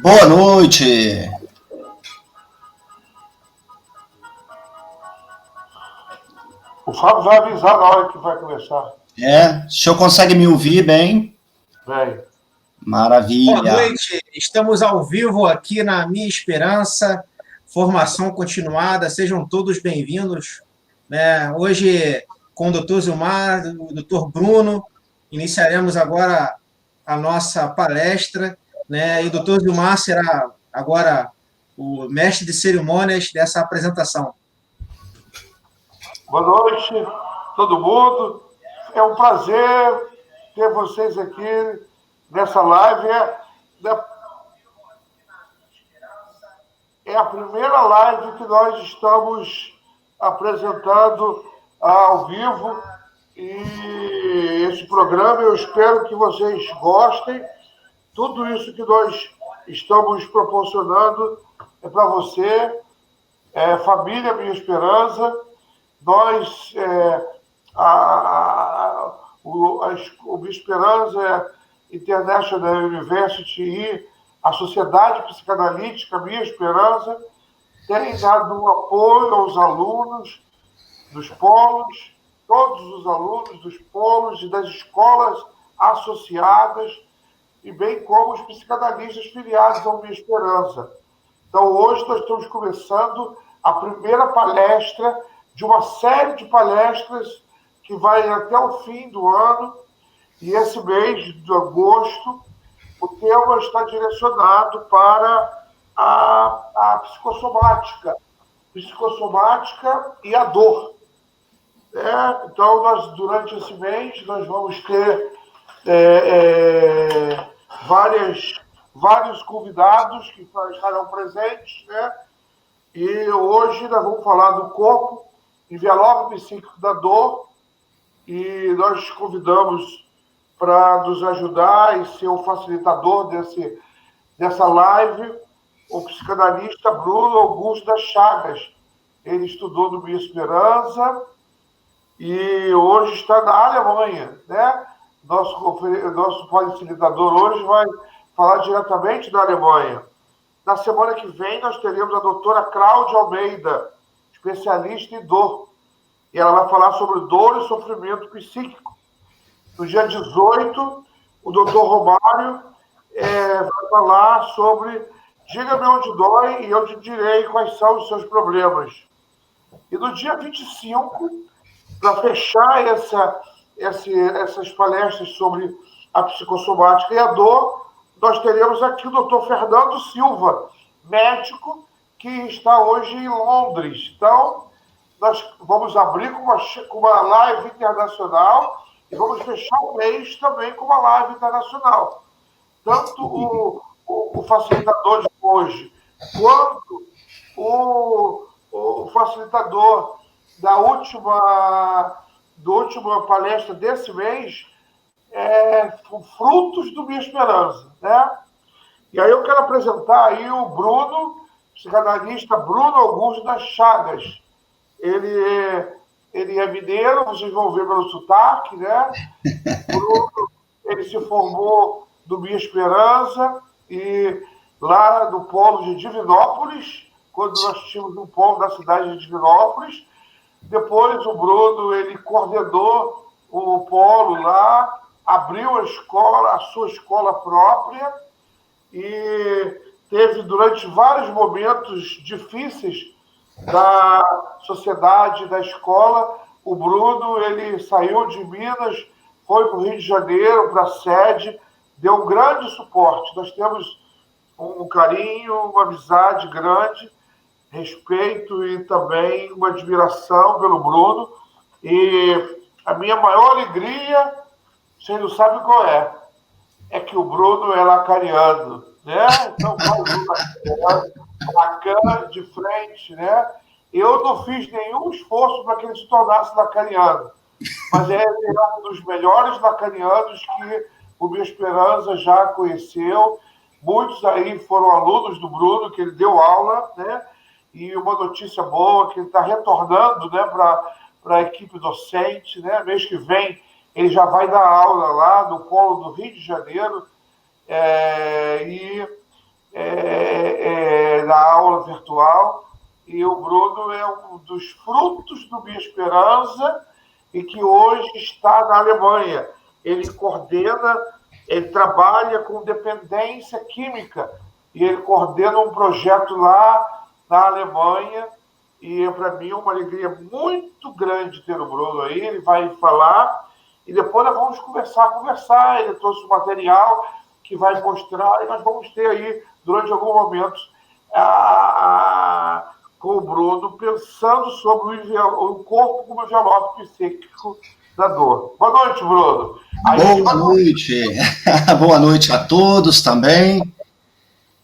Boa noite. O Fábio vai avisar na hora que vai começar. O senhor consegue me ouvir bem? Bem. Maravilha. Boa noite, estamos ao vivo aqui na Minha Esperança, formação continuada, sejam todos bem-vindos. Hoje, com o Dr. Zilmar, o Dr. Bruno, iniciaremos agora a nossa palestra, e o Dr. Zilmar será agora o mestre de cerimônias dessa apresentação. Boa noite, todo mundo. É um prazer ter vocês aqui nessa live. É a primeira live que nós estamos apresentando ao vivo. E esse programa, eu espero que vocês gostem. Tudo isso que nós estamos proporcionando é para você, família Minha Esperança. Nós, o Minha Esperança International University e a Sociedade Psicanalítica Minha Esperança tem dado um apoio aos alunos dos polos, todos os alunos dos polos e das escolas associadas, e bem como os psicanalistas filiados ao Minha Esperança. Então, hoje nós estamos começando a primeira palestra de uma série de palestras que vai até o fim do ano, e esse mês de agosto o tema está direcionado para a psicossomática e a dor. Então, durante esse mês, nós vamos ter vários convidados que estarão presentes, E hoje nós vamos falar do corpo, envelope psíquico da dor, e nós convidamos para nos ajudar e ser o facilitador dessa live o psicanalista Bruno Augusto das Chagas. Ele estudou no Minha Esperança e hoje está na Alemanha, Nosso facilitador hoje vai falar diretamente da Alemanha. Na semana que vem, nós teremos a doutora Cláudia Almeida, especialista em dor. E ela vai falar sobre dor e sofrimento psíquico. No dia 18, o doutor Romário vai falar sobre diga-me onde dói e eu te direi quais são os seus problemas. E no dia 25, para fechar essas palestras sobre a psicossomática e a dor, nós teremos aqui o doutor Fernando Silva, médico, que está hoje em Londres. Então, nós vamos abrir com uma live internacional e vamos fechar o mês também com uma live internacional. Tanto o facilitador de hoje, quanto o facilitador da última palestra desse mês, frutos do Minha Esperança, E aí eu quero apresentar aí o Bruno, psicanalista Bruno Augusto das Chagas. Ele é mineiro, vocês vão ver pelo sotaque, Bruno, ele se formou no Minha Esperança e lá no polo de Divinópolis, quando nós tínhamos um polo da cidade de Divinópolis. Depois o Bruno, ele coordenou o polo lá, abriu a sua escola própria e teve durante vários momentos difíceis da sociedade, da escola. O Bruno, ele saiu de Minas, foi para o Rio de Janeiro, para a sede, deu um grande suporte. Nós temos um carinho, uma amizade grande, respeito e também uma admiração pelo Bruno. E a minha maior alegria, vocês não sabem qual é que o Bruno é lacaniano, Então, bacana, de frente, Eu não fiz nenhum esforço para que ele se tornasse lacaniano, mas ele é um dos melhores lacanianos que o Minha Esperança já conheceu. Muitos aí foram alunos do Bruno, que ele deu aula, E uma notícia boa, que ele está retornando, para a equipe docente, Mês que vem ele já vai dar aula lá no polo do Rio de Janeiro. E na aula virtual, e o Bruno é um dos frutos do Minha Esperança e que hoje está na Alemanha. Ele coordena, ele trabalha com dependência química e ele coordena um projeto lá na Alemanha, e para mim é uma alegria muito grande ter o Bruno aí. Ele vai falar e depois nós vamos conversar. Ele trouxe um material que vai mostrar, e nós vamos ter aí, durante algum momento, com o Bruno, pensando sobre o corpo como envelope psíquico da dor. Boa noite, Bruno. Boa noite. Boa noite a todos também.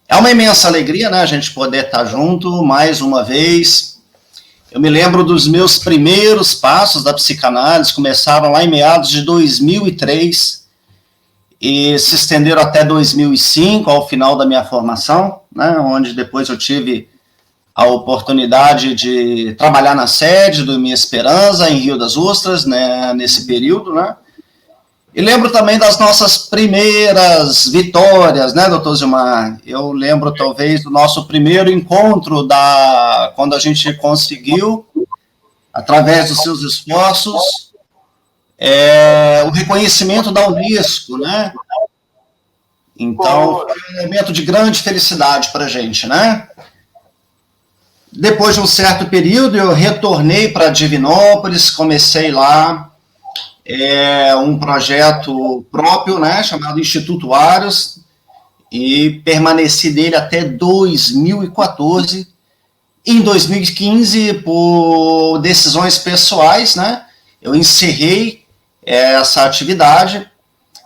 É uma imensa alegria, né, a gente poder estar junto mais uma vez. Eu me lembro dos meus primeiros passos da psicanálise, começaram lá em meados de 2003 e se estenderam até 2005, ao final da minha formação, né, onde depois eu tive a oportunidade de trabalhar na sede do Minha Esperança, em Rio das Ostras, né, nesse período, né. E lembro também das nossas primeiras vitórias, né, doutor Zilmar? Eu lembro, talvez, do nosso primeiro encontro, quando a gente conseguiu, através dos seus esforços, o reconhecimento da Unesco, né? Então, foi um momento de grande felicidade para a gente, né? Depois de um certo período, eu retornei para Divinópolis, comecei lá um projeto próprio, né, chamado Instituto Aros, e permaneci nele até 2014. Em 2015, por decisões pessoais, né, eu encerrei essa atividade,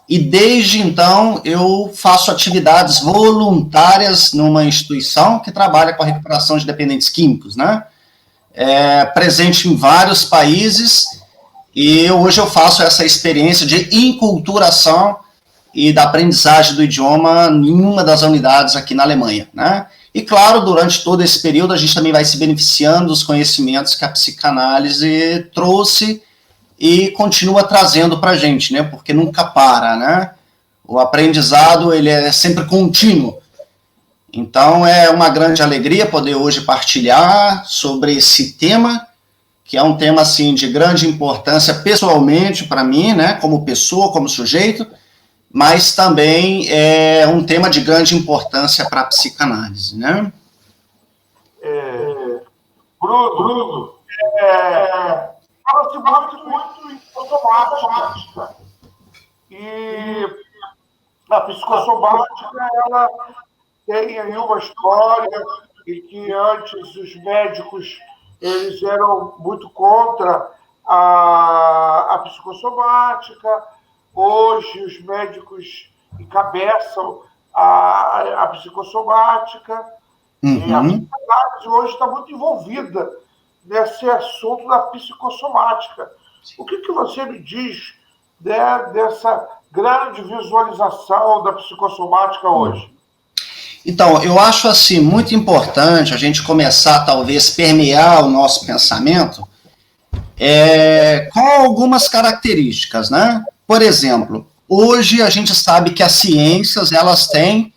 e desde então eu faço atividades voluntárias numa instituição que trabalha com a recuperação de dependentes químicos, né, presente em vários países. E hoje eu faço essa experiência de inculturação e da aprendizagem do idioma em uma das unidades aqui na Alemanha, né? E claro, durante todo esse período a gente também vai se beneficiando dos conhecimentos que a psicanálise trouxe e continua trazendo para a gente, né? Porque nunca para, né? O aprendizado, ele é sempre contínuo. Então é uma grande alegria poder hoje partilhar sobre esse tema, que é um tema, assim, de grande importância pessoalmente para mim, né, como pessoa, como sujeito, mas também é um tema de grande importância para a psicanálise, né? Bruno, fala-se muito em psicossomática. E a psicossomática, ela tem aí uma história em que antes os médicos eles eram muito contra a psicossomática. Hoje os médicos encabeçam a psicossomática. E a psicanálise hoje está muito envolvida nesse assunto da psicossomática. O que você me diz, né, dessa grande visualização da psicossomática hoje? Então, eu acho assim muito importante a gente começar, talvez, permear o nosso pensamento com algumas características, né? Por exemplo, hoje a gente sabe que as ciências, elas têm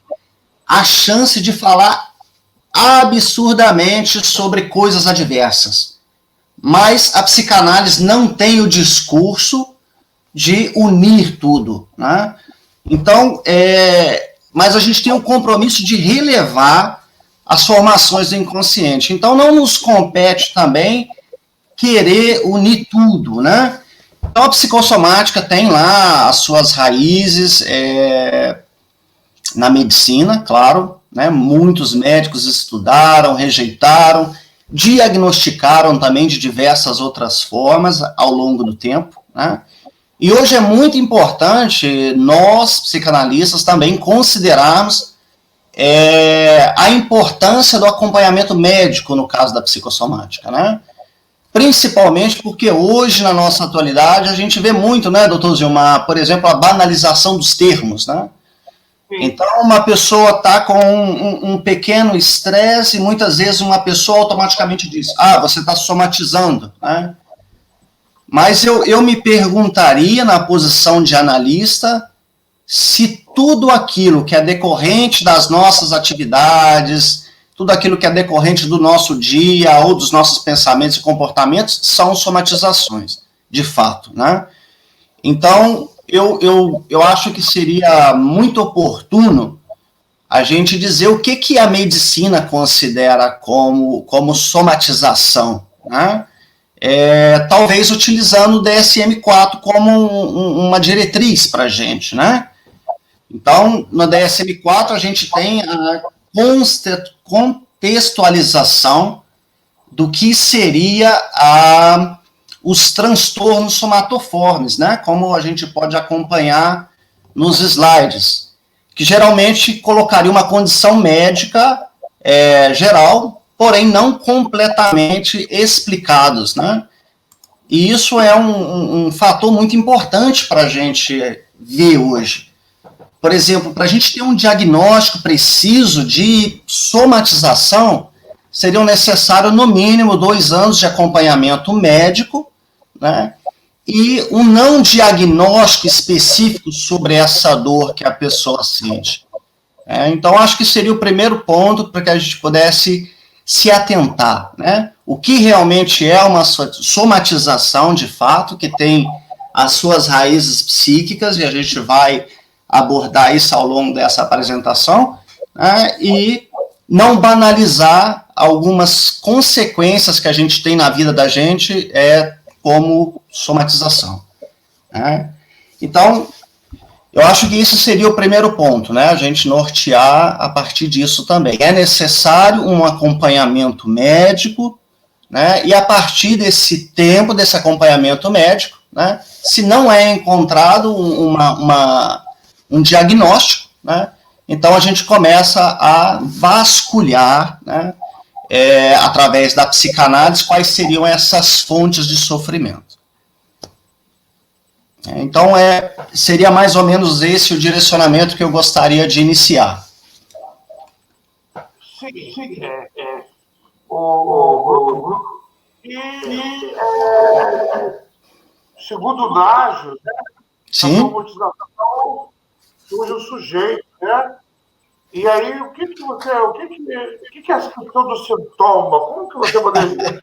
a chance de falar absurdamente sobre coisas adversas, mas a psicanálise não tem o discurso de unir tudo, né? Então, mas a gente tem o compromisso de relevar as formações do inconsciente. Então, não nos compete também querer unir tudo, né? Então, a psicossomática tem lá as suas raízes na medicina, claro, né? Muitos médicos estudaram, rejeitaram, diagnosticaram também de diversas outras formas ao longo do tempo, né? E hoje é muito importante nós, psicanalistas, também considerarmos a importância do acompanhamento médico no caso da psicossomática, né? Principalmente porque hoje, na nossa atualidade, a gente vê muito, né, doutor Zilmar, por exemplo, a banalização dos termos, né? Sim. Então, uma pessoa está com um pequeno estresse e muitas vezes uma pessoa automaticamente diz, você está somatizando, né? Mas eu me perguntaria, na posição de analista, se tudo aquilo que é decorrente das nossas atividades, tudo aquilo que é decorrente do nosso dia ou dos nossos pensamentos e comportamentos são somatizações, de fato, né? Então, eu acho que seria muito oportuno a gente dizer o que a medicina considera como somatização, né? Talvez utilizando o DSM-4 como uma diretriz para a gente, né? Então, no DSM-4 a gente tem a contextualização do que seria os transtornos somatoformes, né? Como a gente pode acompanhar nos slides, que geralmente colocaria uma condição médica geral, porém não completamente explicados, né? E isso é um fator muito importante para a gente ver hoje. Por exemplo, para a gente ter um diagnóstico preciso de somatização, seriam necessários, no mínimo, 2 anos de acompanhamento médico, né? E um não diagnóstico específico sobre essa dor que a pessoa sente. Então, acho que seria o primeiro ponto para que a gente pudesse se atentar, né? O que realmente é uma somatização, de fato, que tem as suas raízes psíquicas, e a gente vai abordar isso ao longo dessa apresentação, né? E não banalizar algumas consequências que a gente tem na vida da gente como somatização, né? Então, eu acho que isso seria o primeiro ponto, né? A gente nortear a partir disso também. É necessário um acompanhamento médico, né? E a partir desse tempo, desse acompanhamento médico, né? Se não é encontrado um diagnóstico, né? Então a gente começa a vasculhar, né? Através da psicanálise, quais seriam essas fontes de sofrimento. Então, seria mais ou menos esse o direcionamento que eu gostaria de iniciar. Sim. Segundo o Nágio, né, Sim. a somatização surge o sujeito, né? E aí, o que é essa questão do sintoma? Como que você poderia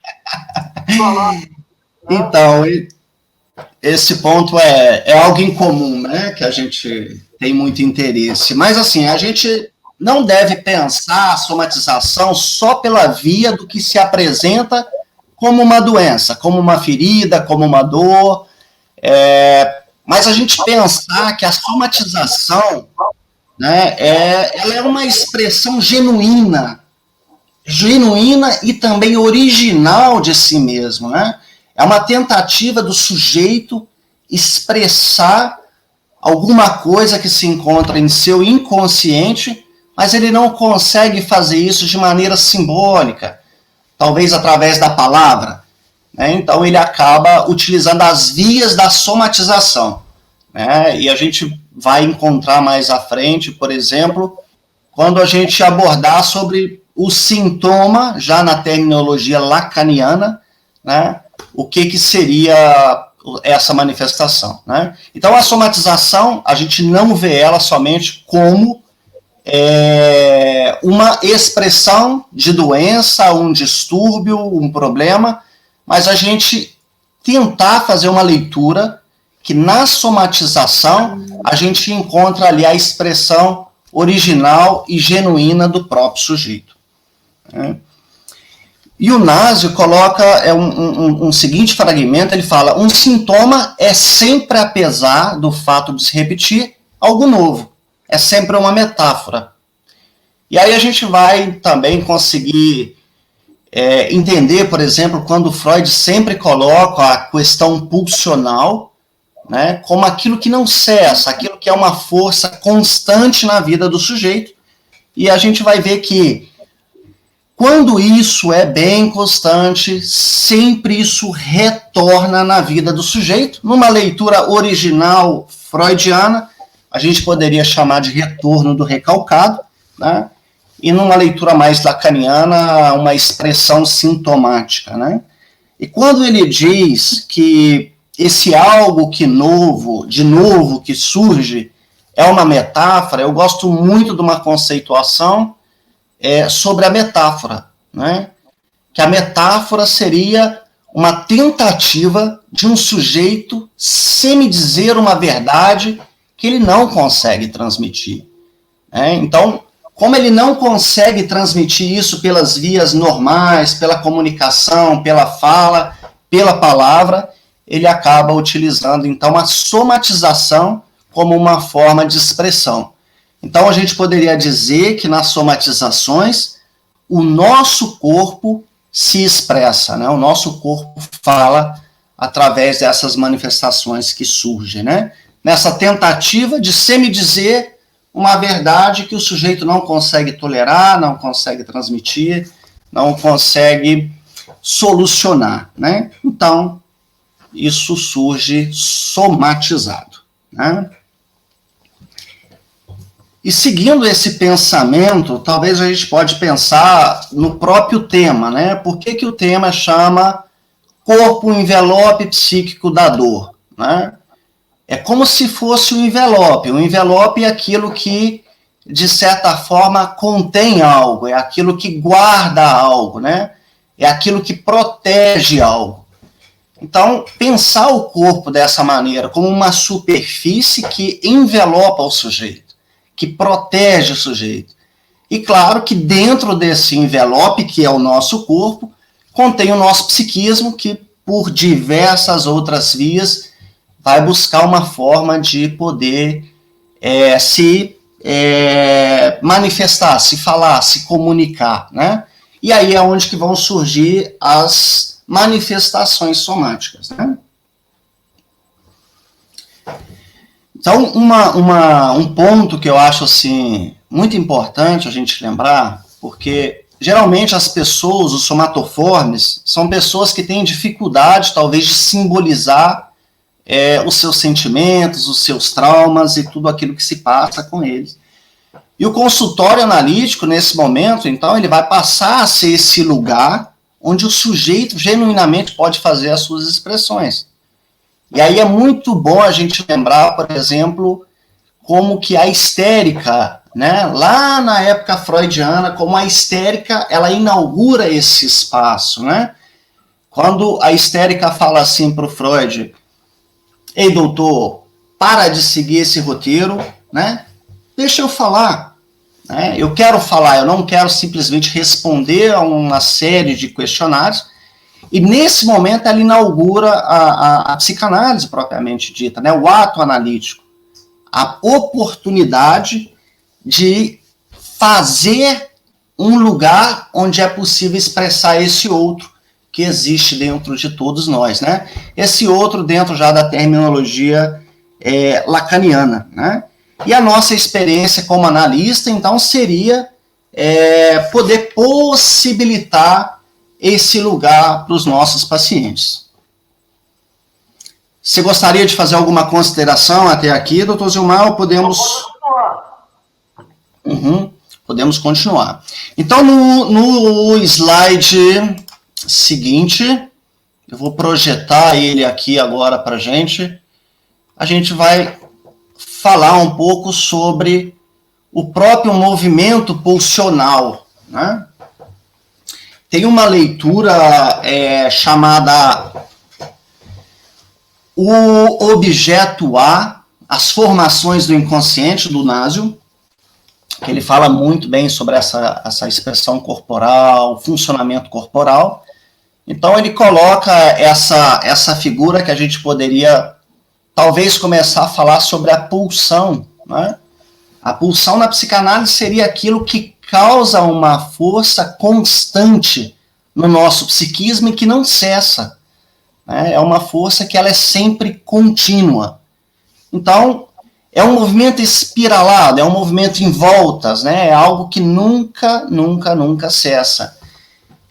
falar? Né? Então, esse ponto é algo em comum, né, que a gente tem muito interesse. Mas, assim, a gente não deve pensar a somatização só pela via do que se apresenta como uma doença, como uma ferida, como uma dor. Mas a gente pensar que a somatização, né, ela é uma expressão genuína e também original de si mesmo, né? É uma tentativa do sujeito expressar alguma coisa que se encontra em seu inconsciente, mas ele não consegue fazer isso de maneira simbólica, talvez através da palavra, né? Então ele acaba utilizando as vias da somatização, né? E a gente vai encontrar mais à frente, por exemplo, quando a gente abordar sobre o sintoma, já na terminologia lacaniana, né? O que seria essa manifestação, né? Então, a somatização, a gente não vê ela somente como uma expressão de doença, um distúrbio, um problema, mas a gente tentar fazer uma leitura que na somatização a gente encontra ali a expressão original e genuína do próprio sujeito, né? E o Nágio coloca um seguinte fragmento, ele fala: um sintoma é sempre, apesar do fato de se repetir, algo novo. É sempre uma metáfora. E aí a gente vai também conseguir entender, por exemplo, quando Freud sempre coloca a questão pulsional, né, como aquilo que não cessa, aquilo que é uma força constante na vida do sujeito. E a gente vai ver que quando isso é bem constante, sempre isso retorna na vida do sujeito. Numa leitura original freudiana, a gente poderia chamar de retorno do recalcado, né? E numa leitura mais lacaniana, uma expressão sintomática, né? E quando ele diz que esse algo de novo que surge, é uma metáfora. Eu gosto muito de uma conceituação sobre a metáfora, né? Que a metáfora seria uma tentativa de um sujeito semi-dizer uma verdade que ele não consegue transmitir. Então, como ele não consegue transmitir isso pelas vias normais, pela comunicação, pela fala, pela palavra, ele acaba utilizando, então, a somatização como uma forma de expressão. Então, a gente poderia dizer que nas somatizações, o nosso corpo se expressa, né? O nosso corpo fala através dessas manifestações que surgem, né? Nessa tentativa de semi-dizer uma verdade que o sujeito não consegue tolerar, não consegue transmitir, não consegue solucionar, né? Então, isso surge somatizado, né? E seguindo esse pensamento, talvez a gente pode pensar no próprio tema, né? Por que o tema chama corpo, envelope psíquico da dor, né? É como se fosse um envelope. O envelope é aquilo que, de certa forma, contém algo, é aquilo que guarda algo, né? É aquilo que protege algo. Então, pensar o corpo dessa maneira, como uma superfície que envelopa o sujeito, que protege o sujeito. E claro que dentro desse envelope, que é o nosso corpo, contém o nosso psiquismo, que por diversas outras vias vai buscar uma forma de poder se manifestar, se falar, se comunicar, né? E aí é onde que vão surgir as manifestações somáticas, né? Então, um ponto que eu acho assim, muito importante a gente lembrar, porque geralmente as pessoas, os somatoformes, são pessoas que têm dificuldade, talvez, de simbolizar os seus sentimentos, os seus traumas e tudo aquilo que se passa com eles. E o consultório analítico, nesse momento, então, ele vai passar a ser esse lugar onde o sujeito genuinamente pode fazer as suas expressões. E aí é muito bom a gente lembrar, por exemplo, como que a histérica, né, lá na época freudiana, como a histérica, ela inaugura esse espaço, né? Quando a histérica fala assim para o Freud: ei, doutor, para de seguir esse roteiro, né? Deixa eu falar, né? Eu quero falar, eu não quero simplesmente responder a uma série de questionários. E nesse momento ela inaugura a psicanálise propriamente dita, né? O ato analítico, a oportunidade de fazer um lugar onde é possível expressar esse outro que existe dentro de todos nós, né? Esse outro dentro já da terminologia lacaniana, né? E a nossa experiência como analista, então, seria poder possibilitar esse lugar para os nossos pacientes. Você gostaria de fazer alguma consideração até aqui, doutor Zilmar, ou podemos... Podemos continuar. Então, no slide seguinte, eu vou projetar ele aqui agora para a gente vai falar um pouco sobre o próprio movimento pulsional, né? Tem uma leitura chamada O Objeto A, As Formações do Inconsciente, do Nasio, que ele fala muito bem sobre essa expressão corporal, funcionamento corporal. Então, ele coloca essa figura que a gente poderia, talvez, começar a falar sobre a pulsão, né? A pulsão na psicanálise seria aquilo que causa uma força constante no nosso psiquismo e que não cessa, né? É uma força que ela é sempre contínua. Então, é um movimento espiralado, é um movimento em voltas, né? É algo que nunca cessa.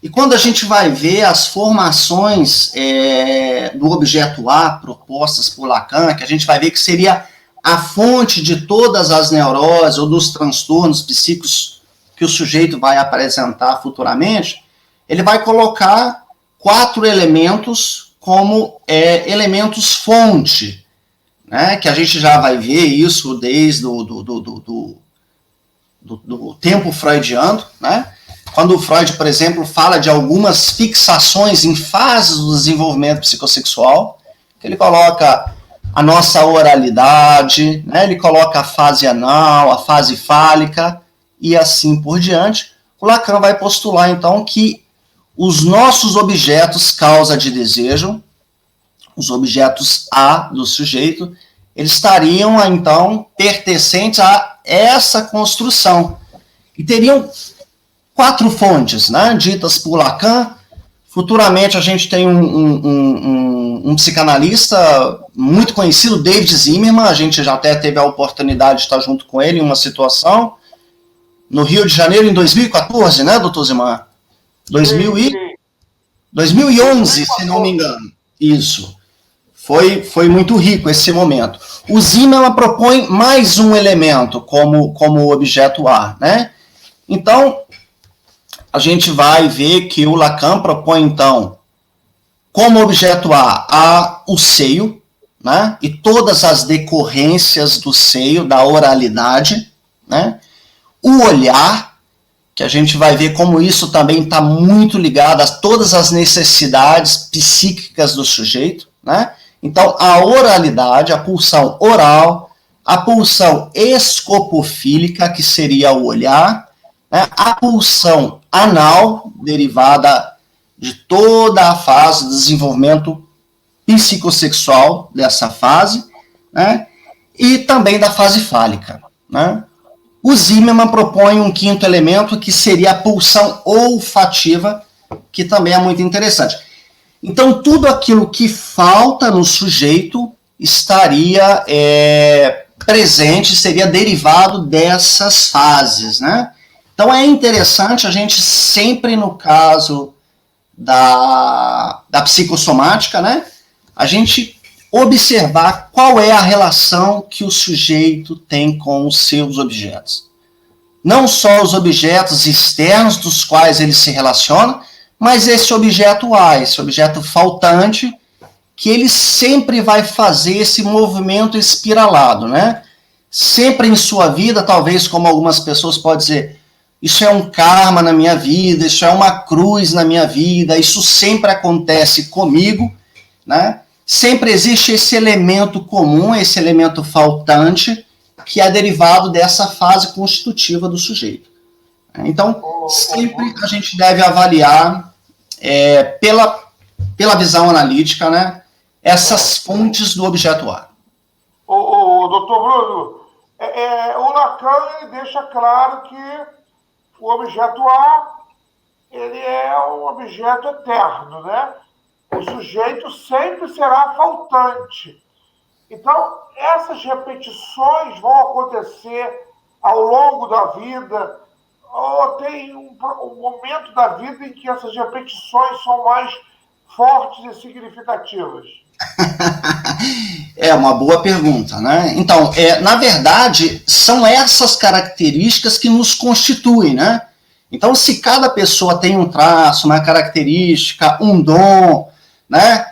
E quando a gente vai ver as formações do objeto A propostas por Lacan, que a gente vai ver que seria a fonte de todas as neuroses ou dos transtornos psíquicos que o sujeito vai apresentar futuramente, ele vai colocar 4 elementos como elementos fonte, né, que a gente já vai ver isso desde o do tempo freudiano, né? Quando o Freud, por exemplo, fala de algumas fixações em fases do desenvolvimento psicossexual, que ele coloca a nossa oralidade, né? Ele coloca a fase anal, a fase fálica e assim por diante. O Lacan vai postular, então, que os nossos objetos causa de desejo, os objetos A do sujeito, eles estariam, então, pertencentes a essa construção. E teriam 4 fontes, né, ditas por Lacan. Futuramente a gente tem um psicanalista muito conhecido, David Zimmerman, a gente já até teve a oportunidade de estar junto com ele em uma situação, no Rio de Janeiro, em 2014, né, doutor Zimar? 2011, se não me engano. Isso. Foi muito rico esse momento. O Zimmerman propõe mais um elemento como objeto A, né? Então, a gente vai ver que o Lacan propõe, então, como objeto A, o seio, né? E todas as decorrências do seio, da oralidade, né? O olhar, que a gente vai ver como isso também está muito ligado a todas as necessidades psíquicas do sujeito, né? Então, a oralidade, a pulsão oral, a pulsão escopofílica, que seria o olhar, né? A pulsão anal, derivada de toda a fase do desenvolvimento psicossexual dessa fase, né? E também da fase fálica, né? O Zimmerman propõe um 5º elemento, que seria a pulsão olfativa, que também é muito interessante. Então, tudo aquilo que falta no sujeito estaria presente, seria derivado dessas fases, né? Então, é interessante a gente sempre, no caso da psicossomática, né, a gente observar qual é a relação que o sujeito tem com os seus objetos. Não só os objetos externos dos quais ele se relaciona, mas esse objeto A, esse objeto faltante, que ele sempre vai fazer esse movimento espiralado, né? Sempre em sua vida, talvez como algumas pessoas podem dizer, isso é um karma na minha vida, isso é uma cruz na minha vida, isso sempre acontece comigo, né? Sempre existe esse elemento comum, esse elemento faltante, que é derivado dessa fase constitutiva do sujeito. Então, sempre a gente deve avaliar, pela visão analítica, né, essas fontes do objeto A. Doutor Bruno, o Lacan deixa claro que o objeto A ele é um objeto eterno, né? O sujeito sempre será faltante. Então, essas repetições vão acontecer ao longo da vida, ou tem um momento da vida em que essas repetições são mais fortes e significativas? É uma boa pergunta, né? Então, na verdade, são essas características que nos constituem, né? Então, se cada pessoa tem um traço, uma característica, um dom, né?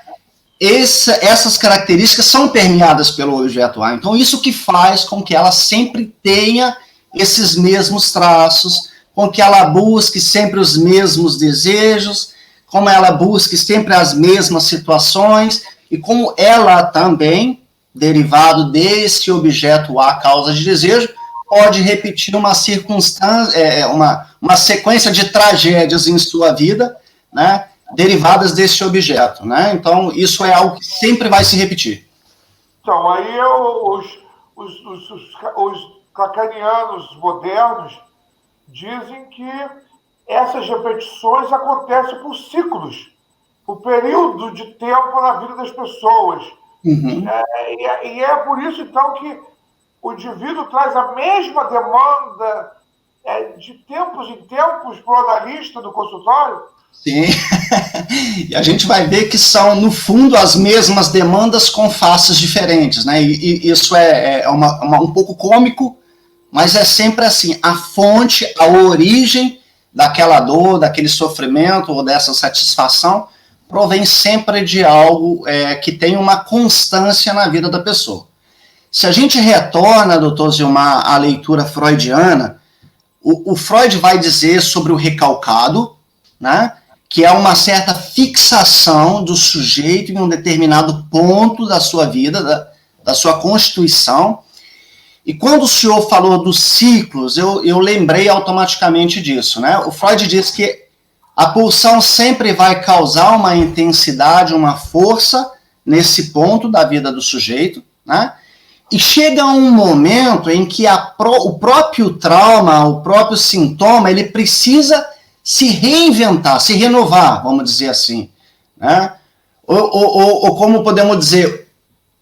Essas características são permeadas pelo objeto A. Então, isso que faz com que ela sempre tenha esses mesmos traços, com que ela busque sempre os mesmos desejos, como ela busque sempre as mesmas situações, e como ela também, derivado desse objeto A, causa de desejo, pode repetir uma circunstância, uma sequência de tragédias em sua vida, né, derivadas desse objeto, né? Então, isso é algo que sempre vai se repetir. Então, aí os lacanianos modernos dizem que essas repetições acontecem por ciclos, por período de tempo na vida das pessoas. Uhum. E é por isso, então, que o indivíduo traz a mesma demanda de tempos em tempos para o analista do consultório? Sim, e a gente vai ver que são, no fundo, as mesmas demandas com faces diferentes, né? E isso é um pouco cômico, mas é sempre assim, a fonte, a origem daquela dor, daquele sofrimento ou dessa satisfação provém sempre de algo que tem uma constância na vida da pessoa. Se a gente retorna, doutor Zilmar, à leitura freudiana, o Freud vai dizer sobre o recalcado, né, que é uma certa fixação do sujeito em um determinado ponto da sua vida, da sua constituição. E quando o senhor falou dos ciclos, eu lembrei automaticamente disso, né? O Freud diz que a pulsão sempre vai causar uma intensidade, uma força nesse ponto da vida do sujeito, né? E chega um momento em que o próprio trauma, o próprio sintoma, ele precisa se reinventar, se renovar, vamos dizer assim, né? Ou como podemos dizer,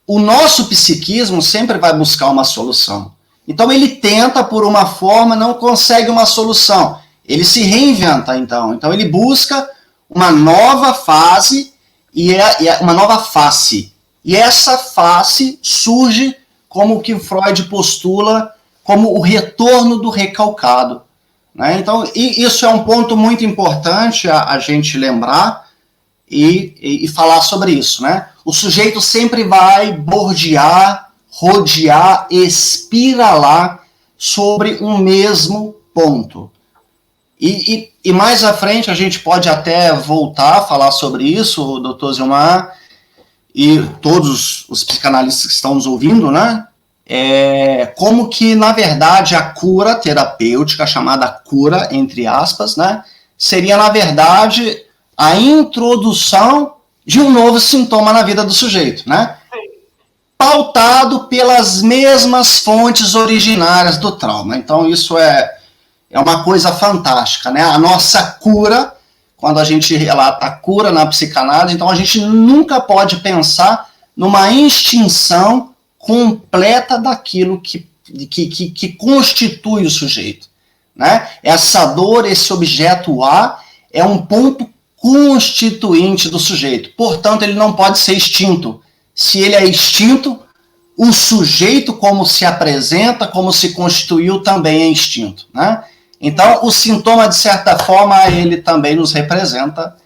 o nosso psiquismo sempre vai buscar uma solução. Então ele tenta por uma forma, não consegue uma solução. Ele se reinventa, então. Então ele busca uma nova fase e uma nova face. E essa face surge como o que Freud postula como o retorno do recalcado, né? Então, isso é um ponto muito importante a gente lembrar e falar sobre isso, né? O sujeito sempre vai bordear, rodear, espiralar sobre um mesmo ponto. E mais à frente a gente pode até voltar a falar sobre isso, doutor Zilmar, e todos os psicanalistas que estão nos ouvindo, né? Como que, na verdade, a cura terapêutica, chamada cura, entre aspas, né? Seria, na verdade, a introdução de um novo sintoma na vida do sujeito, né? Pautado pelas mesmas fontes originárias do trauma. Então, isso é uma coisa fantástica, né? A nossa cura, quando a gente relata a cura na psicanálise, então a gente nunca pode pensar numa extinção completa daquilo que constitui o sujeito, né? Essa dor, esse objeto A, é um ponto constituinte do sujeito. Portanto, ele não pode ser extinto. Se ele é extinto, o sujeito, como se apresenta, como se constituiu, também é extinto, né? Então, o sintoma, de certa forma, ele também nos representa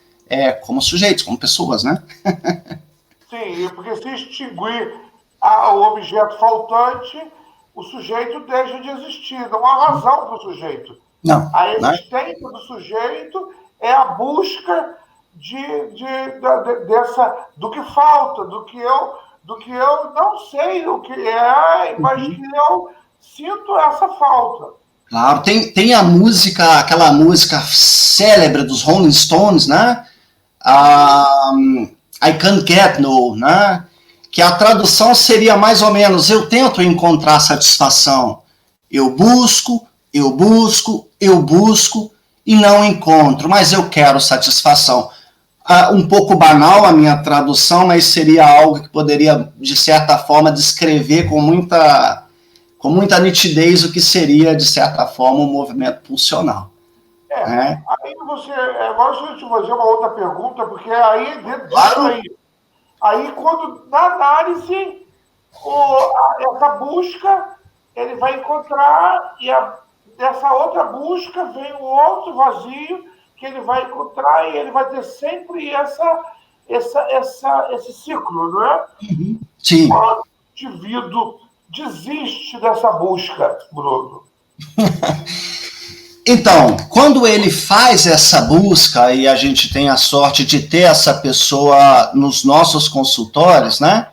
como sujeitos, como pessoas, né? Sim, porque se extinguir o objeto faltante, o sujeito deixa de existir. Não há razão para o sujeito. Não. A existência do sujeito é a busca do que falta, do que eu não sei o que é, mas que eu sinto essa falta. Claro, tem a música, aquela música célebre dos Rolling Stones, né? I Can't Get No, né? Que a tradução seria mais ou menos: eu tento encontrar satisfação, eu busco e não encontro, mas eu quero satisfação. Um pouco banal a minha tradução, mas seria algo que poderia, de certa forma, descrever com muita nitidez o que seria, de certa forma, um movimento pulsional. Aí agora deixa eu te fazer uma outra pergunta, porque aí, dentro disso aí quando, na análise, essa busca, ele vai encontrar, e dessa outra busca vem um outro vazio, que ele vai encontrar, e ele vai ter sempre esse ciclo, não é? Sim. Quando o indivíduo desiste dessa busca, Bruno? Então, quando ele faz essa busca, e a gente tem a sorte de ter essa pessoa nos nossos consultórios, né?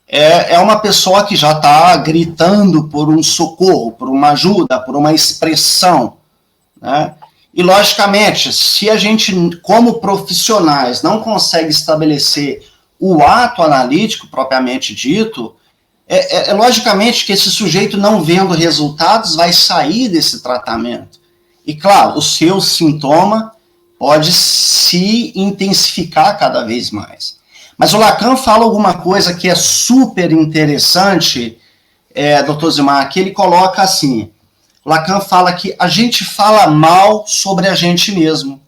É uma pessoa que já está gritando por um socorro, por uma ajuda, por uma expressão, né? E, logicamente, se a gente, como profissionais, não consegue estabelecer o ato analítico propriamente dito, logicamente que esse sujeito, não vendo resultados, vai sair desse tratamento. E, claro, o seu sintoma pode se intensificar cada vez mais. Mas o Lacan fala alguma coisa que é super interessante, doutor Zilmar, que ele coloca assim: Lacan fala que a gente fala mal sobre a gente mesmo,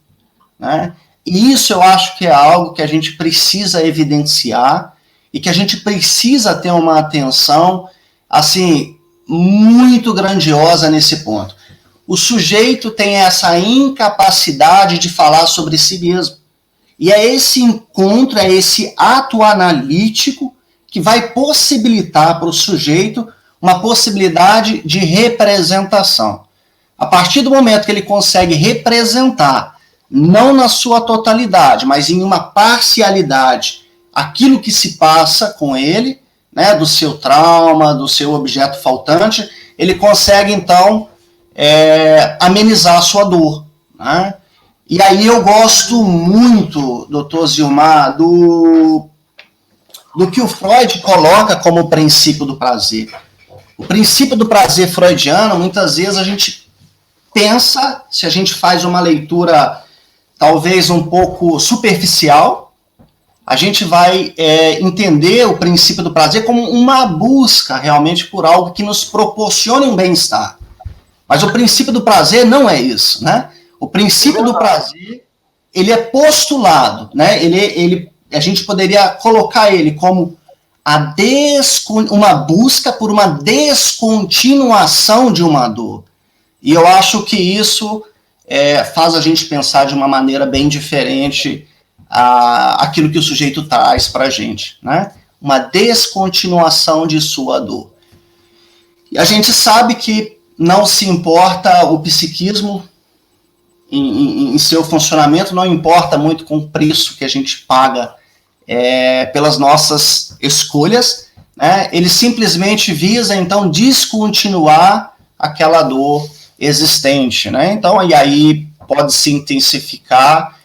né? E isso eu acho que é algo que a gente precisa evidenciar e que a gente precisa ter uma atenção, assim, muito grandiosa nesse ponto. O sujeito tem essa incapacidade de falar sobre si mesmo. E é esse encontro, é esse ato analítico que vai possibilitar para o sujeito uma possibilidade de representação. A partir do momento que ele consegue representar, não na sua totalidade, mas em uma parcialidade, aquilo que se passa com ele, né, do seu trauma, do seu objeto faltante, ele consegue, então, amenizar a sua dor. Né? E aí eu gosto muito, doutor Zilmar, do que o Freud coloca como princípio do prazer. O princípio do prazer freudiano, muitas vezes a gente pensa, se a gente faz uma leitura talvez um pouco superficial, a gente vai entender o princípio do prazer como uma busca realmente por algo que nos proporcione um bem-estar. Mas o princípio do prazer não é isso, né? O princípio do prazer, ele é postulado, né? A gente poderia colocar ele como uma busca por uma descontinuação de uma dor. E eu acho que isso faz a gente pensar de uma maneira bem diferente aquilo que o sujeito traz para a gente, né? Uma descontinuação de sua dor. E a gente sabe que não se importa o psiquismo em seu funcionamento, não importa muito com o preço que a gente paga pelas nossas escolhas, né? Ele simplesmente visa, então, descontinuar aquela dor existente, né? Então, e aí pode se intensificar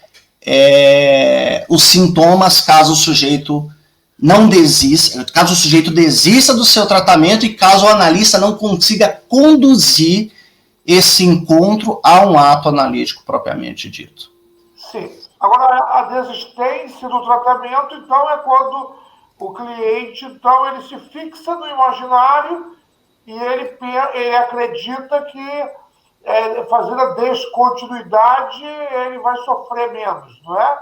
os sintomas caso o sujeito não desista, caso o sujeito desista do seu tratamento e caso o analista não consiga conduzir esse encontro a um ato analítico propriamente dito. Sim. Agora, a desistência do tratamento, então, é quando o cliente, então, ele se fixa no imaginário e ele acredita que fazendo a descontinuidade ele vai sofrer menos, não é?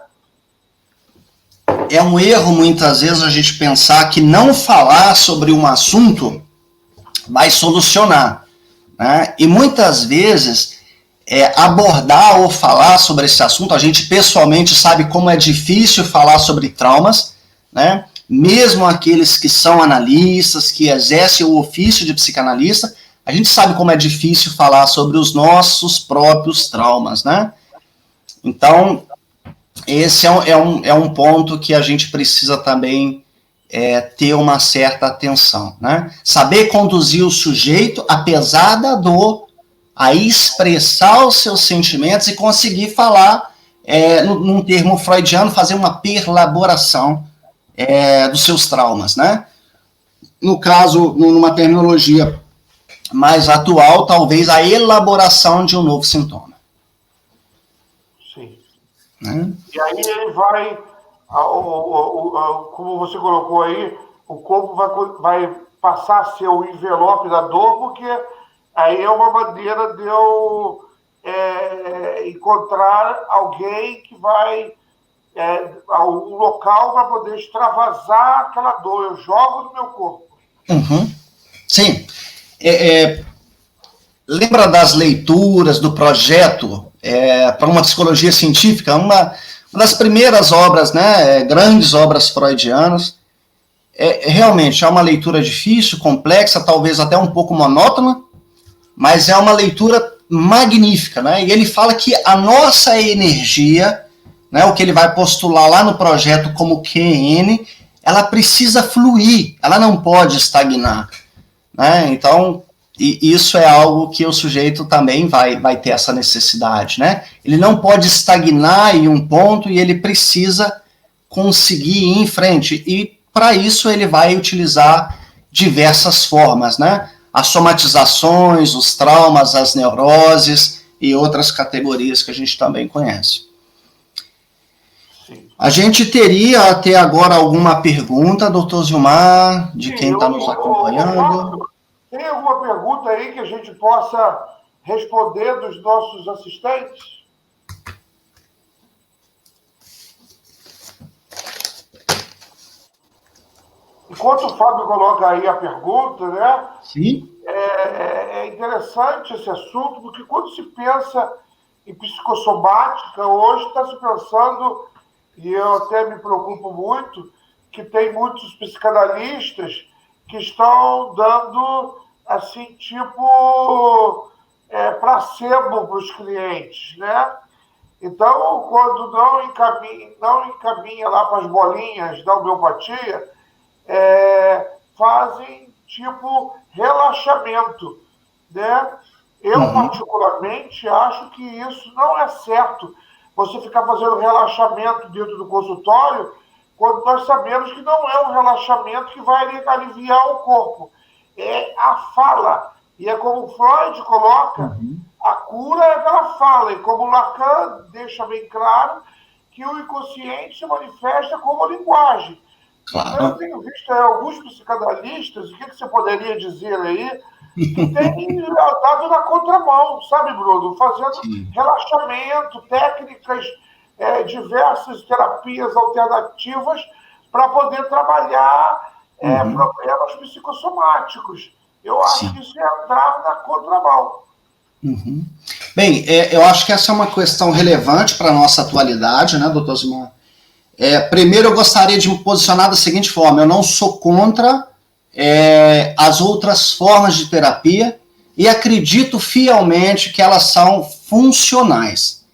É um erro, muitas vezes, a gente pensar que não falar sobre um assunto vai solucionar, né? E muitas vezes, abordar ou falar sobre esse assunto, a gente pessoalmente sabe como é difícil falar sobre traumas, né? Mesmo aqueles que são analistas, que exercem o ofício de psicanalista, a gente sabe como é difícil falar sobre os nossos próprios traumas, né? Então, esse é um ponto que a gente precisa também ter uma certa atenção, né? Saber conduzir o sujeito, apesar da dor, a expressar os seus sentimentos e conseguir falar, num termo freudiano, fazer uma perlaboração dos seus traumas, né? No caso, numa terminologia mais atual, talvez a elaboração de um novo sintoma. Sim. Né? E aí ele vai, como você colocou aí, o corpo vai passar a ser o envelope da dor, porque aí é uma maneira de eu encontrar alguém que vai um local para poder extravasar aquela dor. Eu jogo no meu corpo. Uhum. Sim. Lembra das leituras do projeto para uma psicologia científica? Uma das primeiras obras, né, grandes obras freudianas. Realmente é uma leitura difícil, complexa, talvez até um pouco monótona, mas é uma leitura magnífica, né? E ele fala que a nossa energia, né, o que ele vai postular lá no projeto como QN, ela precisa fluir, ela não pode estagnar, né? Então, isso é algo que o sujeito também vai ter essa necessidade, né? Ele não pode estagnar em um ponto e ele precisa conseguir ir em frente. E para isso ele vai utilizar diversas formas, né? As somatizações, os traumas, as neuroses e outras categorias que a gente também conhece. Sim. A gente teria até agora alguma pergunta, doutor Zilmar, de quem está nos acompanhando? Tem alguma pergunta aí que a gente possa responder dos nossos assistentes? Enquanto o Fábio coloca aí a pergunta, né? Sim. É interessante esse assunto, porque quando se pensa em psicossomática, hoje está se pensando, e eu até me preocupo muito, que tem muitos psicanalistas que estão dando, assim, tipo, placebo para os clientes, né? Então, quando não encaminha lá para as bolinhas da homeopatia, fazem, tipo, relaxamento, né? Eu, particularmente, acho que isso não é certo. Você ficar fazendo relaxamento dentro do consultório, quando nós sabemos que não é um relaxamento que vai aliviar o corpo. É a fala. E é como Freud coloca, a cura é pela fala. E como Lacan deixa bem claro, que o inconsciente se manifesta como linguagem. Claro. Então, eu tenho visto alguns psicanalistas, o que você poderia dizer aí, que tem dado na contramão, sabe, Bruno? Fazendo relaxamento, técnicas, diversas terapias alternativas para poder trabalhar problemas psicossomáticos. Eu acho que isso é entrar na contramão. Bem, eu acho que essa é uma questão relevante para a nossa atualidade, né, doutor Zimar? Primeiro, eu gostaria de me posicionar da seguinte forma: eu não sou contra as outras formas de terapia e acredito fielmente que elas são funcionais.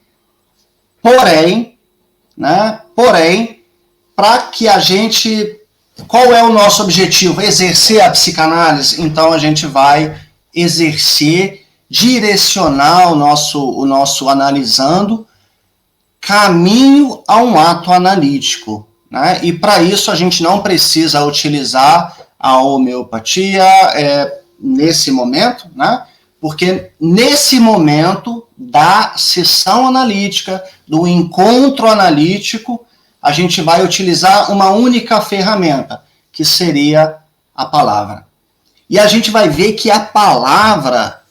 Porém, para que a gente... Qual é o nosso objetivo? Exercer a psicanálise? Então a gente vai exercer, direcionar o nosso analisando caminho a um ato analítico, né? E para isso a gente não precisa utilizar a homeopatia nesse momento, né? Porque nesse momento da sessão analítica, do encontro analítico, a gente vai utilizar uma única ferramenta, que seria a palavra. E a gente vai ver que a palavra,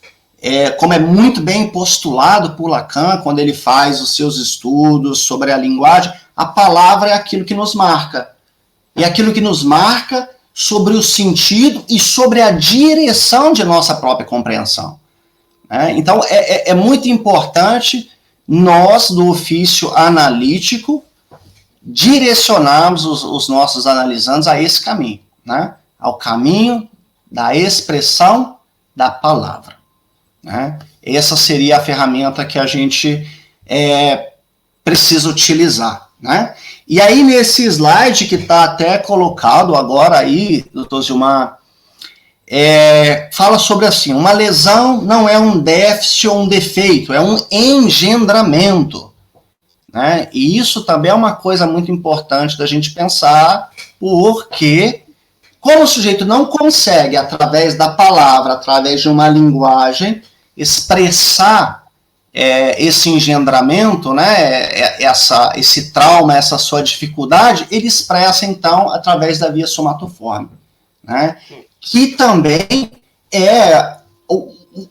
como é muito bem postulado por Lacan, quando ele faz os seus estudos sobre a linguagem, a palavra é aquilo que nos marca. É aquilo que nos marca sobre o sentido e sobre a direção de nossa própria compreensão. Então, é muito importante nós, do ofício analítico, direcionarmos os nossos analisandos a esse caminho, né? Ao caminho da expressão da palavra. Né? Essa seria a ferramenta que a gente precisa utilizar. Né? E aí, nesse slide que está até colocado agora aí, doutor Zilmar, fala sobre assim: uma lesão não é um déficit ou um defeito, é um engendramento. Né? E isso também é uma coisa muito importante da gente pensar, porque como o sujeito não consegue, através da palavra, através de uma linguagem, expressar esse engendramento, né, esse trauma, essa sua dificuldade, ele expressa, então, através da via somatoforme, né, que também é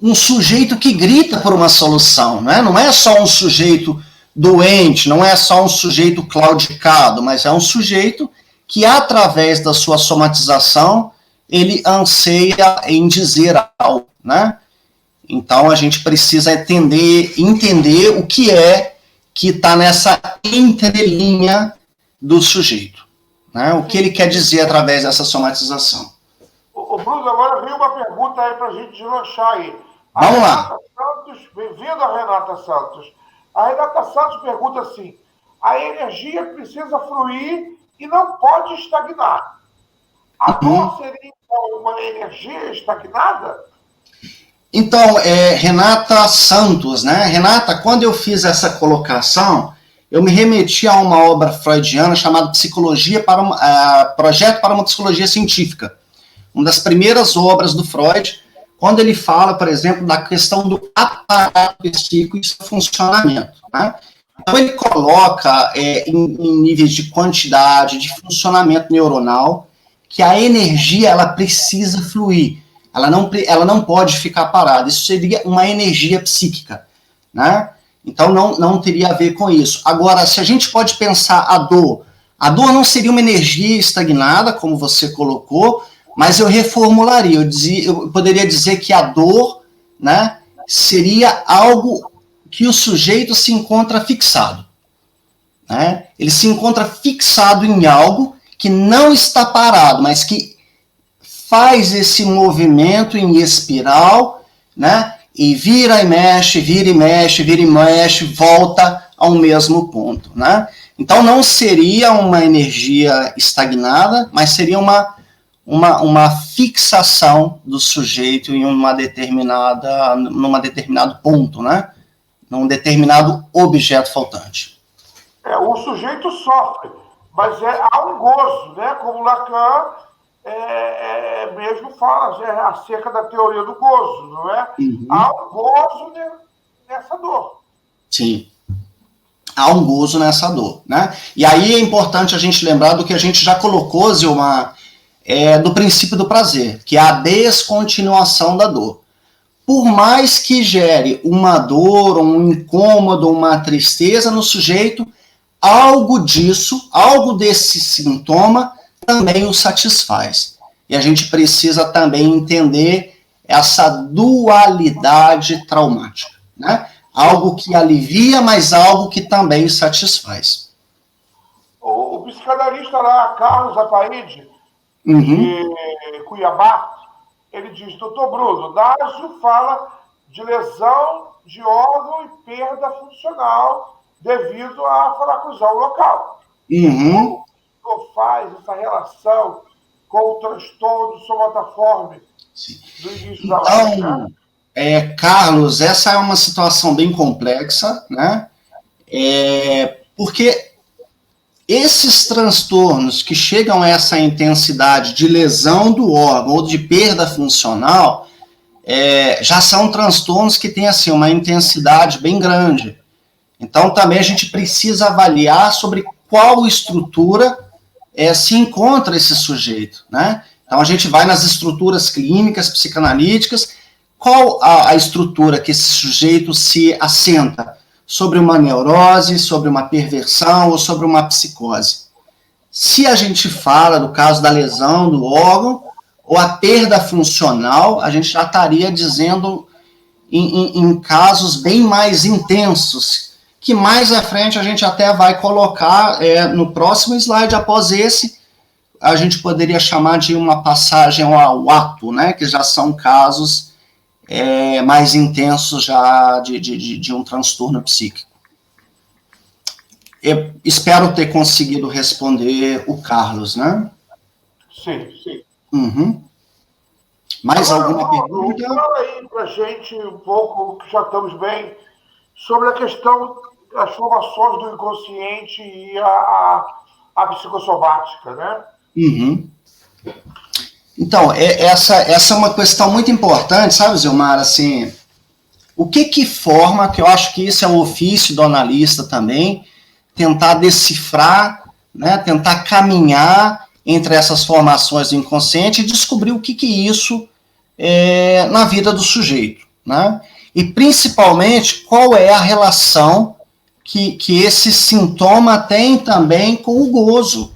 um sujeito que grita por uma solução, né, não é só um sujeito doente, não é só um sujeito claudicado, mas é um sujeito que, através da sua somatização, ele anseia em dizer algo, né? Então, a gente precisa entender o que está nessa entrelinha do sujeito, né? O que ele quer dizer através dessa somatização. Ô Bruno, agora veio uma pergunta aí para a gente deslanchar aí. Vamos lá. Bem-vindo a Renata Santos. A Renata Santos pergunta assim: a energia precisa fluir e não pode estagnar. A dor seria uma energia estagnada? Então, Renata Santos, né? Renata, quando eu fiz essa colocação, eu me remeti a uma obra freudiana chamada Projeto para uma Psicologia Científica. Uma das primeiras obras do Freud, quando ele fala, por exemplo, da questão do aparato psíquico e seu funcionamento. Né? Então, ele coloca em níveis de quantidade, de funcionamento neuronal, que a energia ela precisa fluir. Ela não pode ficar parada. Isso seria uma energia psíquica. Né? Então, não teria a ver com isso. Agora, se a gente pode pensar a dor não seria uma energia estagnada, como você colocou, mas eu reformularia, eu poderia dizer que a dor, né, seria algo que o sujeito se encontra fixado. Né? Ele se encontra fixado em algo que não está parado, mas que faz esse movimento em espiral, né? E vira e mexe, vira e mexe, vira e mexe, volta ao mesmo ponto, né? Então não seria uma energia estagnada, mas seria uma fixação do sujeito em num determinado ponto, né? Num determinado objeto faltante. O sujeito sofre, mas há um gozo, né? Como Lacan mesmo fala acerca da teoria do gozo, não é? Uhum. Há um gozo nessa dor. Sim. Há um gozo nessa dor, né? E aí é importante a gente lembrar do que a gente já colocou, Zilmar, do princípio do prazer, que é a descontinuação da dor. Por mais que gere uma dor, um incômodo, uma tristeza no sujeito, algo disso, algo desse sintoma também o satisfaz. E a gente precisa também entender essa dualidade traumática, né? Algo que alivia, mas algo que também satisfaz. O psicanalista lá, Carlos Ataíde, de Cuiabá, ele diz, doutor Bruno, Dásio fala de lesão de órgão e perda funcional devido à fracusão local. Uhum. Como faz essa relação com o transtorno somatoforme do início da live, né? Carlos, essa é uma situação bem complexa, né? Porque esses transtornos que chegam a essa intensidade de lesão do órgão ou de perda funcional já são transtornos que têm assim, uma intensidade bem grande. Então, também a gente precisa avaliar sobre qual estrutura se encontra esse sujeito, né? Então, a gente vai nas estruturas clínicas, psicanalíticas, qual a estrutura que esse sujeito se assenta? Sobre uma neurose, sobre uma perversão ou sobre uma psicose. Se a gente fala do caso da lesão do órgão ou a perda funcional, a gente já estaria dizendo em casos bem mais intensos, que mais à frente a gente até vai colocar no próximo slide, após esse, a gente poderia chamar de uma passagem ao ato, né, que já são casos mais intensos já de um transtorno psíquico. Eu espero ter conseguido responder o Carlos, né? Sim, sim. Uhum. Mais alguma pergunta? Fala aí pra gente um pouco, que já estamos bem, sobre a questão das formações do inconsciente e a psicossomática, né? Uhum. Então, essa é uma questão muito importante, sabe, Zilmar, assim, o que forma, que eu acho que isso é o ofício do analista também, tentar decifrar, né, tentar caminhar entre essas formações do inconsciente e descobrir o que isso é na vida do sujeito, né, e principalmente qual é a relação que esse sintoma tem também com o gozo,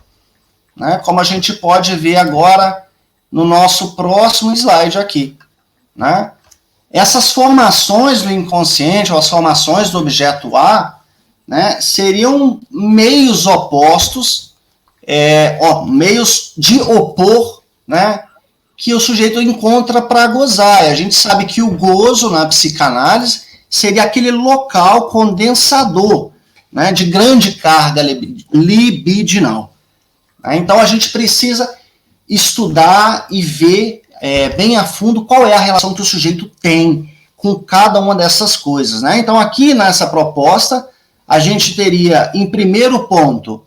né, como a gente pode ver agora no nosso próximo slide aqui, né? Essas formações do inconsciente, ou as formações do objeto A, né, seriam meios opostos, meios de opor, né, que o sujeito encontra para gozar. E a gente sabe que o gozo, na psicanálise, seria aquele local condensador, né, de grande carga libidinal. Então, a gente precisa estudar e ver bem a fundo qual é a relação que o sujeito tem com cada uma dessas coisas, né? Então, aqui nessa proposta, a gente teria, em primeiro ponto,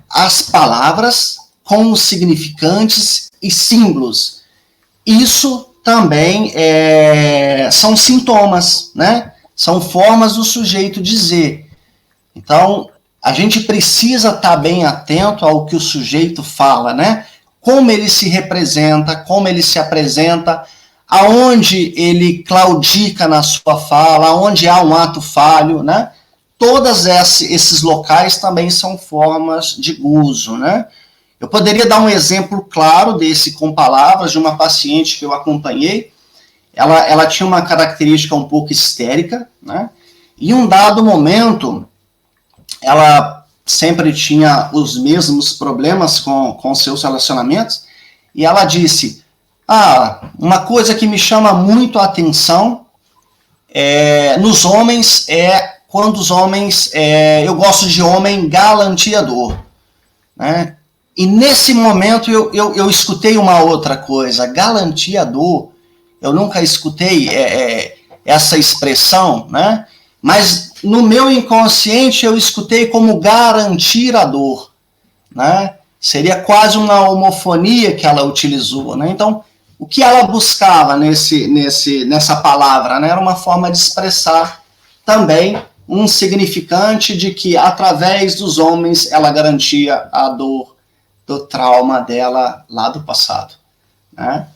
as palavras com os significantes e símbolos. Isso também são sintomas, né? São formas do sujeito dizer. Então, a gente precisa estar bem atento ao que o sujeito fala, né? Como ele se representa, como ele se apresenta, aonde ele claudica na sua fala, aonde há um ato falho, né? Todos esses locais também são formas de gozo, né? Eu poderia dar um exemplo claro desse com palavras de uma paciente que eu acompanhei. Ela tinha uma característica um pouco histérica, né? E em um dado momento, ela sempre tinha os mesmos problemas com seus relacionamentos, e ela disse, uma coisa que me chama muito a atenção nos homens quando os homens, eu gosto de homem galanteador, né? E nesse momento eu escutei uma outra coisa, galanteador, eu nunca escutei essa expressão, né? Mas no meu inconsciente eu escutei como garantir a dor, né? Seria quase uma homofonia que ela utilizou, né? Então, o que ela buscava nessa palavra, né? Era uma forma de expressar também um significante de que através dos homens ela garantia a dor do trauma dela lá do passado, né?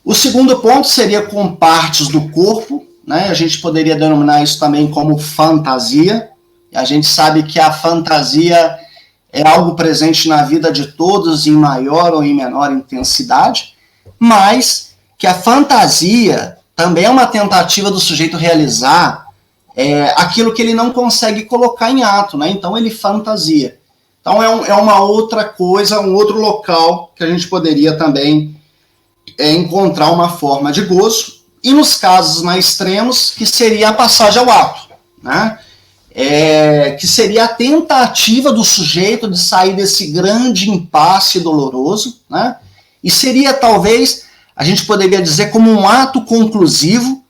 O segundo ponto seria com partes do corpo, né? A gente poderia denominar isso também como fantasia. A gente sabe que a fantasia é algo presente na vida de todos em maior ou em menor intensidade, mas que a fantasia também é uma tentativa do sujeito realizar aquilo que ele não consegue colocar em ato, né? Então ele fantasia. Então é uma outra coisa, um outro local que a gente poderia também encontrar uma forma de gozo, e nos casos mais extremos, que seria a passagem ao ato, né? Que seria a tentativa do sujeito de sair desse grande impasse doloroso, né? E seria talvez, a gente poderia dizer, como um ato conclusivo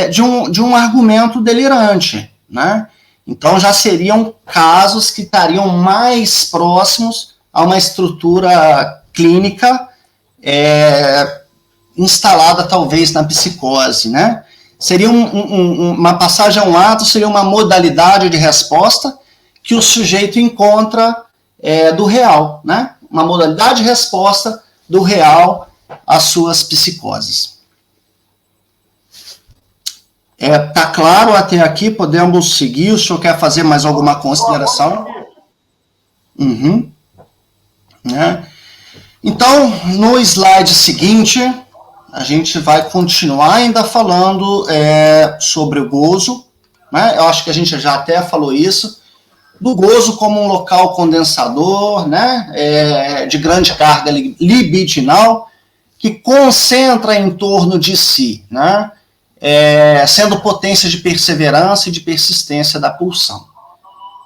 de um argumento delirante, né? Então já seriam casos que estariam mais próximos a uma estrutura clínica instalada talvez na psicose, né? Seria uma passagem a um ato, seria uma modalidade de resposta que o sujeito encontra do real, né? Uma modalidade de resposta do real às suas psicoses. Tá claro até aqui? Podemos seguir? O senhor quer fazer mais alguma consideração? Uhum. Então, no slide seguinte, a gente vai continuar ainda falando sobre o gozo, né? Eu acho que a gente já até falou isso, do gozo como um local condensador, né? De grande carga libidinal, que concentra em torno de si, né? Sendo potência de perseverança e de persistência da pulsão.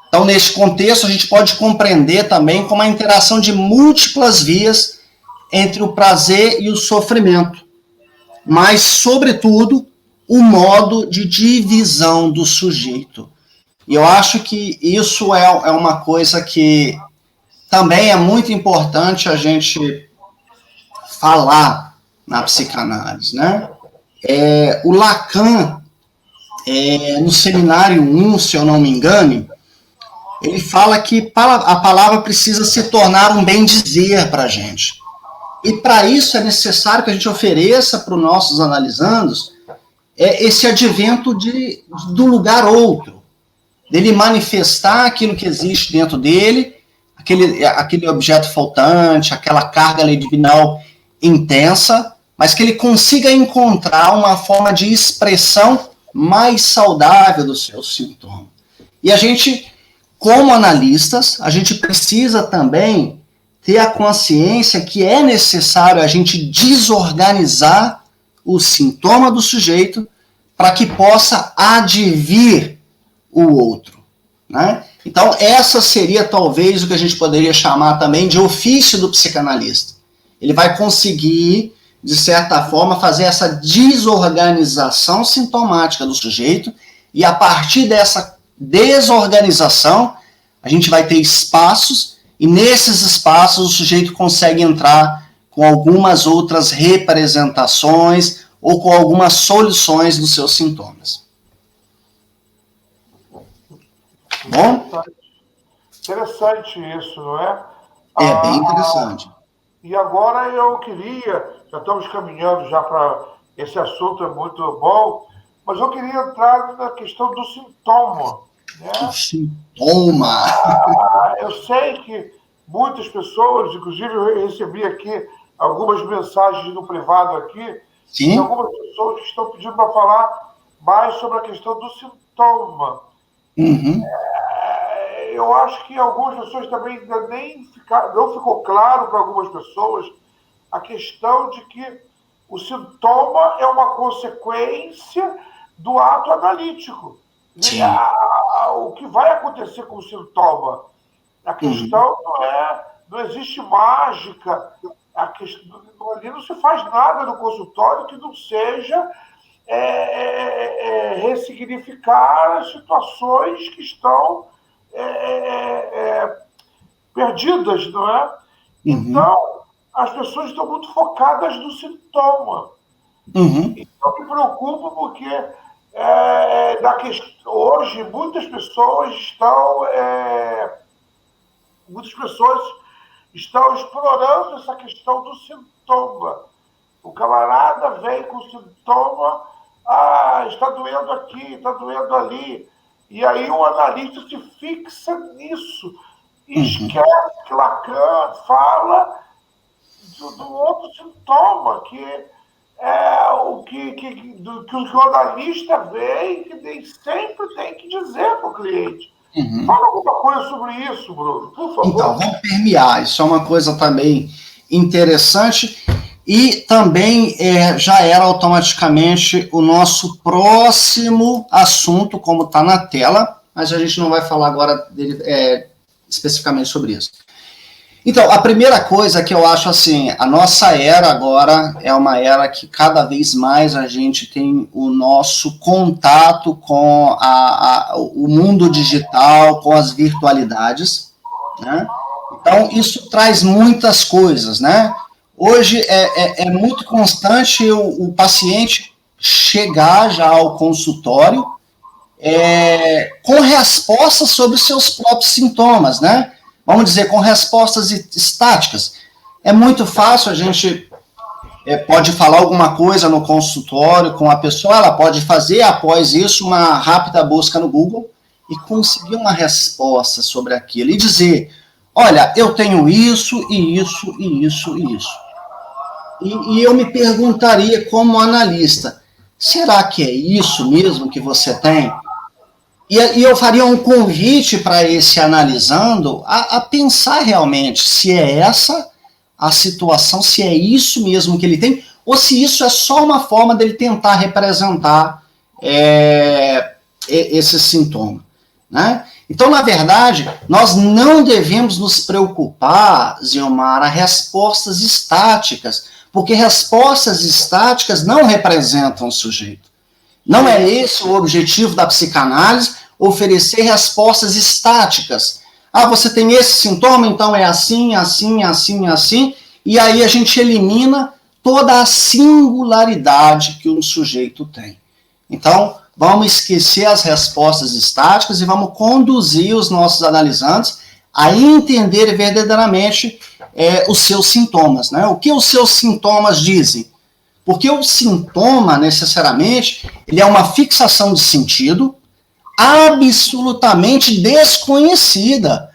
Então, neste contexto, a gente pode compreender também como a interação de múltiplas vias entre o prazer e o sofrimento, mas, sobretudo, o modo de divisão do sujeito. E eu acho que isso é uma coisa que também é muito importante a gente falar na psicanálise, né? O Lacan, no seminário 1, se eu não me engano, ele fala que a palavra precisa se tornar um bem-dizer para a gente. E para isso é necessário que a gente ofereça para os nossos analisandos esse advento do lugar outro, dele manifestar aquilo que existe dentro dele, aquele objeto faltante, aquela carga libidinal intensa, mas que ele consiga encontrar uma forma de expressão mais saudável do seu sintoma. E a gente, como analistas, a gente precisa também ter a consciência que é necessário a gente desorganizar o sintoma do sujeito para que possa advir o outro, né? Então, essa seria talvez o que a gente poderia chamar também de ofício do psicanalista. Ele vai conseguir, de certa forma, fazer essa desorganização sintomática do sujeito, e a partir dessa desorganização, a gente vai ter espaços, e nesses espaços o sujeito consegue entrar com algumas outras representações ou com algumas soluções dos seus sintomas. Bom? Interessante isso, não é? É bem interessante. E agora eu queria, já estamos caminhando já para esse assunto, é muito bom, mas eu queria entrar na questão do sintoma. Né? Sintoma! Eu sei que muitas pessoas, inclusive eu recebi aqui algumas mensagens no privado aqui, Sim. de algumas pessoas que estão pedindo para falar mais sobre a questão do sintoma. Uhum. eu acho que algumas pessoas também ainda não ficou claro para algumas pessoas a questão de que o sintoma é uma consequência do ato analítico. O que vai acontecer com o sintoma? A questão não existe mágica, ali não se faz nada no consultório que não seja ressignificar as situações que estão perdidas, não é? Então, as pessoas estão muito focadas no sintoma. Então, me preocupa porque hoje muitas pessoas estão explorando essa questão do sintoma. O camarada vem com sintoma, está doendo aqui, está doendo ali. E aí o analista se fixa nisso. E esquece que Lacan fala do outro sintoma, que é o que o analista vê e que nem sempre tem que dizer para o cliente. Fala alguma coisa sobre isso, Bruno, por favor. Então, vamos permear. Isso é uma coisa também interessante. E também já era automaticamente o nosso próximo assunto, como está na tela, mas a gente não vai falar agora especificamente sobre isso. Então, a primeira coisa que eu acho assim, a nossa era agora é uma era que cada vez mais a gente tem o nosso contato com o mundo digital, com as virtualidades, né? Então, isso traz muitas coisas, né? Hoje é muito constante o paciente chegar já ao consultório com respostas sobre os seus próprios sintomas, né? Vamos dizer, com respostas estáticas. É muito fácil, a gente pode falar alguma coisa no consultório com a pessoa, ela pode fazer, após isso, uma rápida busca no Google e conseguir uma resposta sobre aquilo e dizer, olha, eu tenho isso, e isso, e isso, e isso. E eu me perguntaria, como analista, será que é isso mesmo que você tem? E eu faria um convite para esse analisando a pensar realmente se é essa a situação, se é isso mesmo que ele tem, ou se isso é só uma forma dele tentar representar esse sintoma, né? Então, na verdade, nós não devemos nos preocupar, Zilmar, a respostas estáticas, porque respostas estáticas não representam o sujeito. Não é esse o objetivo da psicanálise, oferecer respostas estáticas. Você tem esse sintoma, então é assim, assim, assim, assim, e aí a gente elimina toda a singularidade que um sujeito tem. Então, vamos esquecer as respostas estáticas e vamos conduzir os nossos analisantes a entender verdadeiramente os seus sintomas, né? O que os seus sintomas dizem? Porque o sintoma, necessariamente, ele é uma fixação de sentido absolutamente desconhecida.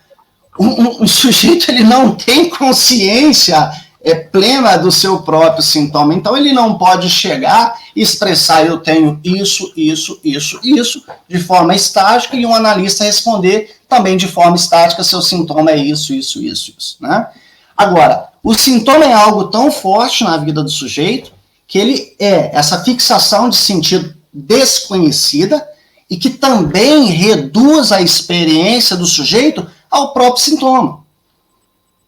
Um sujeito ele não tem consciência plena do seu próprio sintoma, então ele não pode chegar e expressar eu tenho isso, isso, isso, isso, de forma estática, e um analista responder também de forma estática, seu sintoma é isso, isso, isso, isso, né? Agora, o sintoma é algo tão forte na vida do sujeito que ele é essa fixação de sentido desconhecida e que também reduz a experiência do sujeito ao próprio sintoma,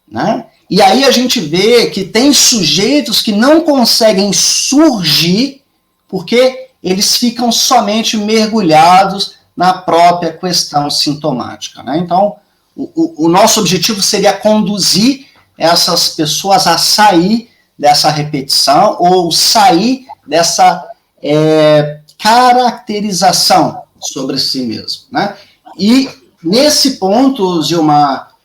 né? E aí a gente vê que tem sujeitos que não conseguem surgir porque eles ficam somente mergulhados na própria questão sintomática, né? Então, o nosso objetivo seria conduzir essas pessoas a sair dessa repetição ou sair dessa caracterização sobre si mesmo, né? E nesse ponto, Zilmar,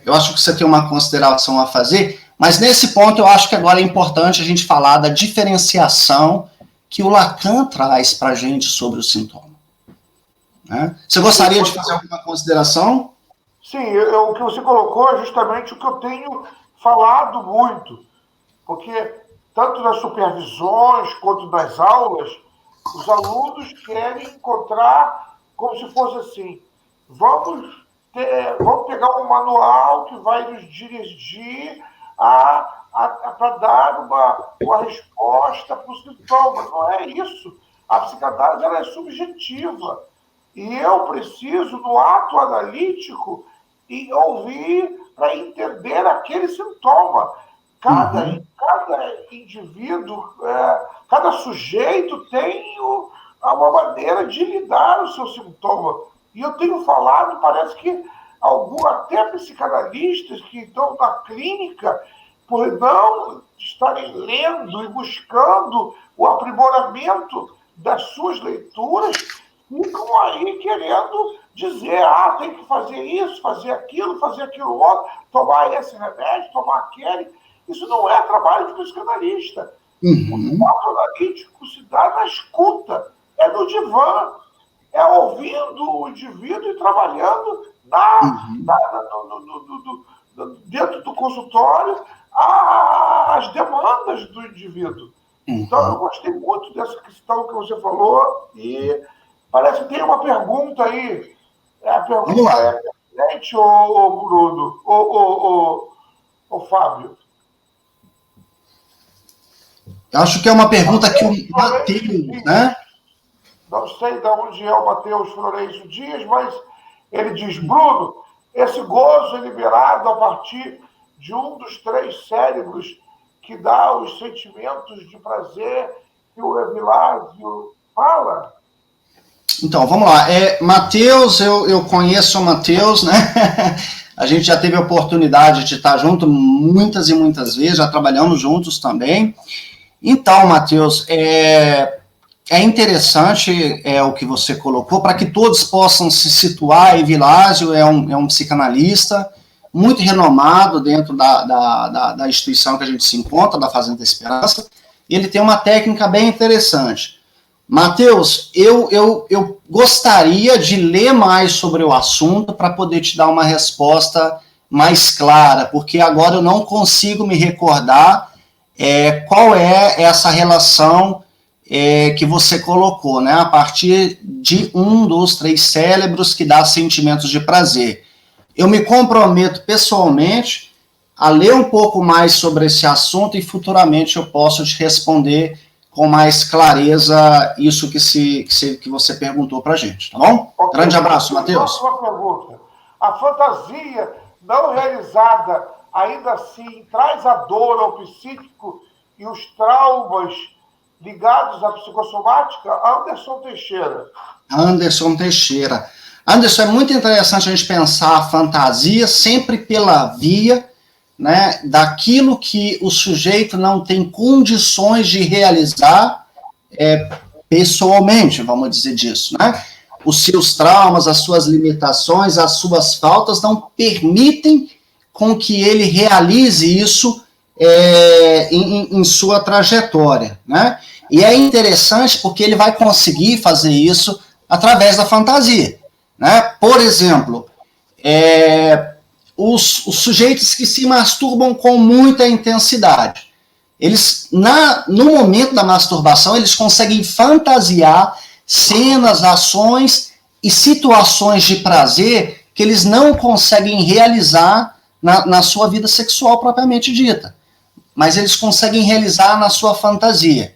eu acho que você tem uma consideração a fazer, mas nesse ponto eu acho que agora é importante a gente falar da diferenciação que o Lacan traz para a gente sobre o sintoma, né? Você gostaria de fazer alguma consideração? Sim, o que você colocou é justamente o que eu tenho falado muito, porque tanto nas supervisões quanto nas aulas, os alunos querem encontrar como se fosse assim, vamos vamos pegar um manual que vai nos dirigir para dar uma resposta para o sintoma. Não é isso. A psicanálise ela é subjetiva. E eu preciso, no ato analítico, ouvir para entender aquele sintoma. Cada indivíduo, cada sujeito tem uma maneira de lidar o seu sintoma. E eu tenho falado, parece que até psicanalistas que estão na clínica, por não estarem lendo e buscando o aprimoramento das suas leituras, ficam aí querendo dizer, tem que fazer isso, fazer aquilo outro, tomar esse remédio, tomar aquele. Isso não é trabalho de psicanalista. O ato analítico se dá na escuta, é no divã, é ouvindo o indivíduo e trabalhando dentro do consultório as demandas do indivíduo. Então, eu gostei muito dessa questão que você falou e parece que tem uma pergunta aí. A pergunta é pertinente, ô Bruno, ô Fábio? Acho que é uma pergunta que o Matheus, né? Não sei de onde é o Matheus Florencio Dias, mas ele diz, Bruno, esse gozo é liberado a partir de um dos 3 cérebros que dá os sentimentos de prazer que o Evilásio fala? Então, vamos lá. Matheus, eu conheço o Matheus, né? A gente já teve a oportunidade de estar junto muitas e muitas vezes, já trabalhamos juntos também. Então, Matheus, é interessante o que você colocou, para que todos possam se situar. Evilásio é um psicanalista muito renomado dentro da instituição que a gente se encontra, da Fazenda Esperança, e ele tem uma técnica bem interessante. Matheus, eu gostaria de ler mais sobre o assunto para poder te dar uma resposta mais clara, porque agora eu não consigo me recordar qual é essa relação que você colocou, né, a partir de um dos 3 cérebros que dá sentimentos de prazer. Eu me comprometo pessoalmente a ler um pouco mais sobre esse assunto e futuramente eu posso te responder com mais clareza isso que você perguntou para a gente, tá bom? Okay. Grande abraço, Matheus. Próxima pergunta. A fantasia não realizada ainda assim traz a dor ao psíquico e os traumas ligados à psicossomática? Anderson Teixeira. Anderson, é muito interessante a gente pensar a fantasia sempre pela via, né, daquilo que o sujeito não tem condições de realizar pessoalmente, vamos dizer disso, né? Os seus traumas, as suas limitações, as suas faltas não permitem com que ele realize isso em sua trajetória, né? E é interessante porque ele vai conseguir fazer isso através da fantasia, né? Por exemplo, os sujeitos que se masturbam com muita intensidade, eles, no momento da masturbação, eles conseguem fantasiar cenas, ações e situações de prazer que eles não conseguem realizar na sua vida sexual propriamente dita, mas eles conseguem realizar na sua fantasia.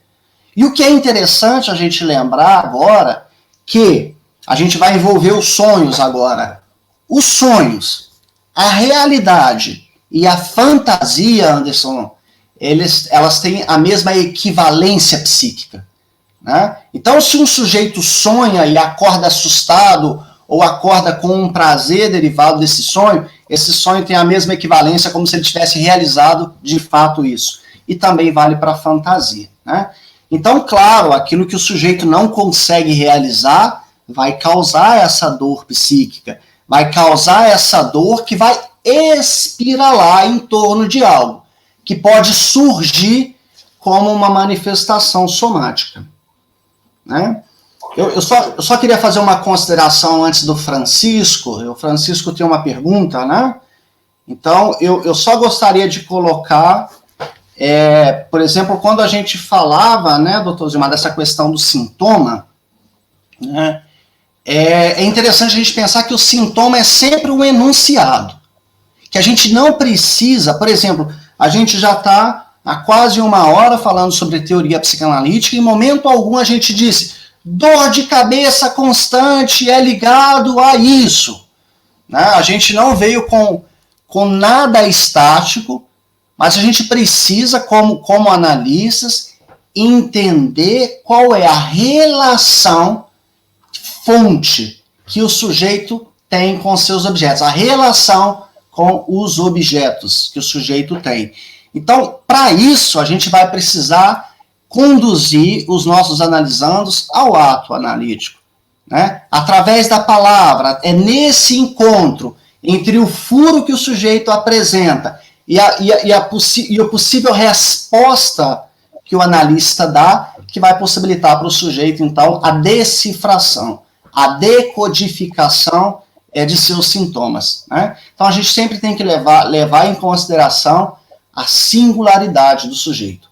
E o que é interessante a gente lembrar agora, que a gente vai envolver os sonhos agora. Os sonhos, a realidade e a fantasia, Anderson, elas têm a mesma equivalência psíquica, né? Então, se um sujeito sonha e acorda assustado ou acorda com um prazer derivado desse sonho, esse sonho tem a mesma equivalência como se ele tivesse realizado de fato isso. E também vale para a fantasia, né? Então, claro, aquilo que o sujeito não consegue realizar vai causar essa dor psíquica, vai causar essa dor que vai espiralar em torno de algo, que pode surgir como uma manifestação somática, né? Eu só queria fazer uma consideração antes do Francisco. O Francisco tem uma pergunta, né? Então, eu só gostaria de colocar, por exemplo, quando a gente falava, né, doutor Zilmar, dessa questão do sintoma, né, é interessante a gente pensar que o sintoma é sempre um enunciado. Que a gente não precisa, por exemplo, a gente já está há quase 1 hora falando sobre teoria psicanalítica, e em momento algum a gente disse, dor de cabeça constante é ligado a isso. Né? A gente não veio com nada estático, mas a gente precisa, como analistas, entender qual é a relação fonte que o sujeito tem com seus objetos, a relação com os objetos que o sujeito tem. Então, para isso, a gente vai precisar conduzir os nossos analisandos ao ato analítico, né? Através da palavra, é nesse encontro entre o furo que o sujeito apresenta e a possível resposta que o analista dá, que vai possibilitar para o sujeito, então, a decifração, a decodificação de seus sintomas. Né? Então, a gente sempre tem que levar em consideração a singularidade do sujeito.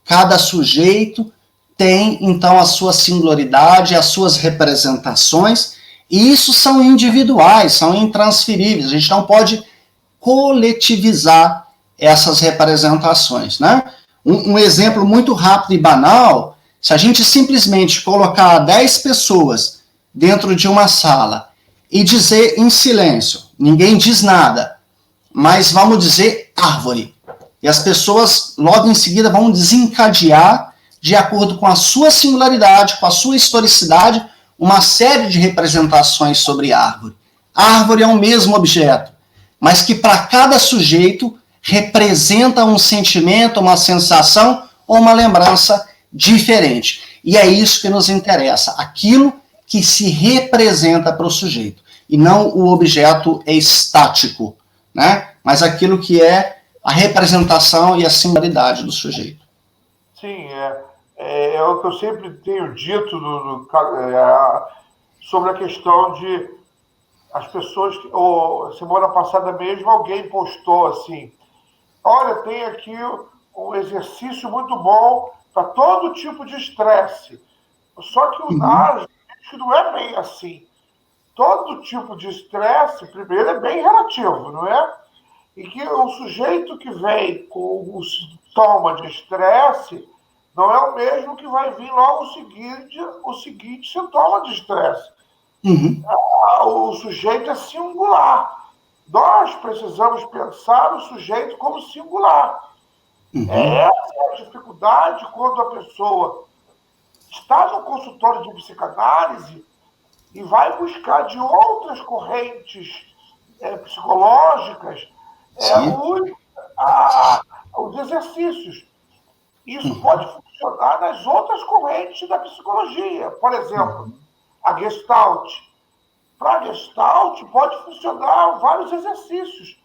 Cada sujeito tem, então, a sua singularidade, as suas representações, e isso são individuais, são intransferíveis. A gente não pode coletivizar essas representações. Né? Um exemplo muito rápido e banal, se a gente simplesmente colocar 10 pessoas dentro de uma sala e dizer em silêncio, ninguém diz nada, mas vamos dizer árvore. E as pessoas logo em seguida vão desencadear, de acordo com a sua singularidade, com a sua historicidade, uma série de representações sobre árvore. Árvore é o mesmo objeto, mas que para cada sujeito representa um sentimento, uma sensação ou uma lembrança diferente. E é isso que nos interessa, aquilo que se representa para o sujeito, e não o objeto estático, né? Mas aquilo que é a representação e a singularidade do sujeito. Sim, é o que eu sempre tenho dito sobre a questão de as pessoas, semana passada mesmo alguém postou assim, olha, tem aqui um exercício muito bom para todo tipo de estresse, só que o NAS não é bem assim. Todo tipo de estresse, primeiro, é bem relativo, não é? E que o sujeito que vem com o sintoma de estresse não é o mesmo que vai vir logo o seguinte sintoma de estresse. O sujeito é singular. Nós precisamos pensar o sujeito como singular. Essa é a dificuldade quando a pessoa está no consultório de psicanálise e vai buscar de outras correntes psicológicas os exercícios. Isso pode funcionar nas outras correntes da psicologia. Por exemplo, a Gestalt. Para a Gestalt pode funcionar vários exercícios.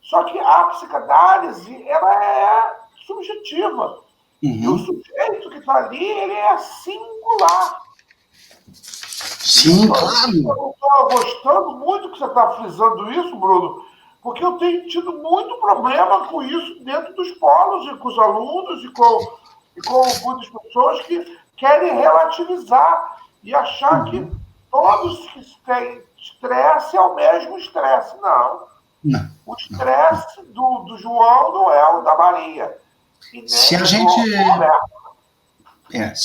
Só que a psicanálise ela é subjetiva. E o sujeito que está ali, ele é singular. Sim, claro. Eu estou gostando muito que você está frisando isso, Bruno, porque eu tenho tido muito problema com isso dentro dos polos, e com os alunos, e com muitas pessoas que querem relativizar e achar que todos que têm estresse é o mesmo estresse. Não. O estresse do João não é o da Maria. Se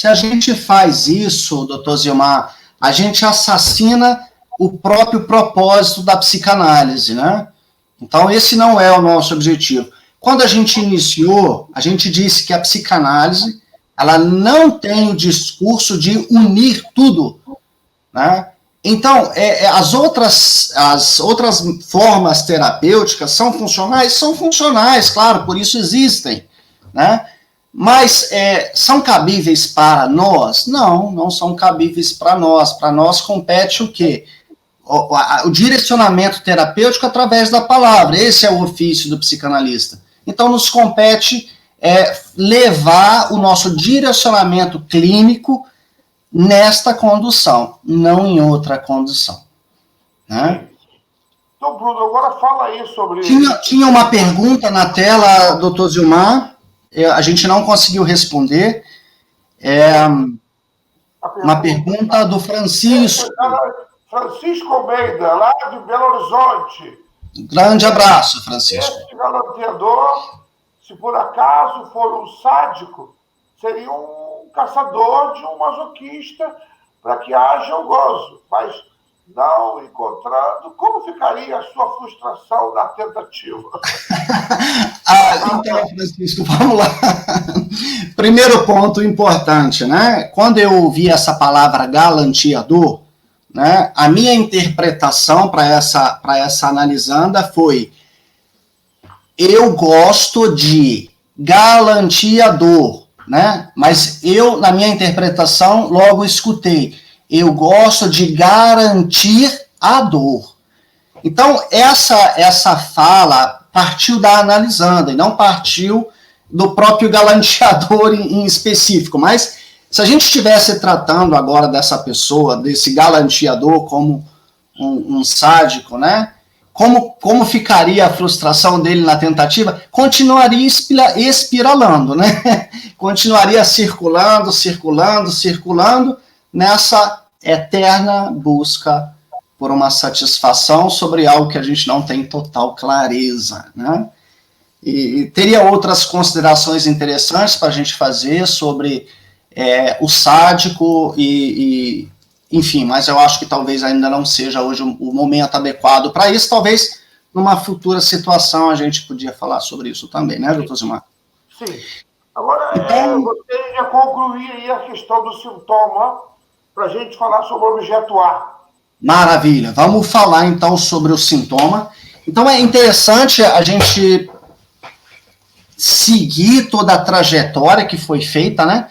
a gente faz isso, doutor Zilmar, a gente assassina o próprio propósito da psicanálise, né? Então, esse não é o nosso objetivo. Quando a gente iniciou, a gente disse que a psicanálise, ela não tem o discurso de unir tudo, né? Então, as outras formas terapêuticas são funcionais, claro, por isso existem, né? Mas são cabíveis para nós? Não são cabíveis para nós. Para nós compete o quê? O direcionamento terapêutico através da palavra. Esse é o ofício do psicanalista. Então, nos compete levar o nosso direcionamento clínico nesta condução, não em outra condução. Né? Então, Bruno, agora fala aí sobre... Tinha uma pergunta na tela, doutor Zilmar, a gente não conseguiu responder. Uma pergunta do Francisco. Francisco Almeida, lá de Belo Horizonte. Grande abraço, Francisco. Esse galanteador, se por acaso for um sádico, seria um caçador de um masoquista para que haja o gozo. Mas não encontrando, como ficaria a sua frustração na tentativa? Então, Francisco, vamos lá. Primeiro ponto importante, né? Quando eu ouvi essa palavra galanteador, né, a minha interpretação para essa analisanda foi: eu gosto de galanteador, né? Mas eu, na minha interpretação, logo escutei: eu gosto de garantir a dor. Então, essa fala partiu da analisanda e não partiu do próprio galanteador em específico. Mas, se a gente estivesse tratando agora dessa pessoa, desse galanteador, como um sádico, né? Como ficaria a frustração dele na tentativa? Continuaria espiralando, né? Continuaria circulando nessa eterna busca por uma satisfação sobre algo que a gente não tem total clareza, né? E teria outras considerações interessantes para a gente fazer sobre o sádico enfim, mas eu acho que talvez ainda não seja hoje o momento adequado para isso. Talvez numa futura situação a gente podia falar sobre isso também, né, doutor Zilmar? Sim. Agora, então, você já concluir aí a questão do sintoma para a gente falar sobre o objeto A. Maravilha. Vamos falar então sobre o sintoma. Então é interessante a gente seguir toda a trajetória que foi feita, né?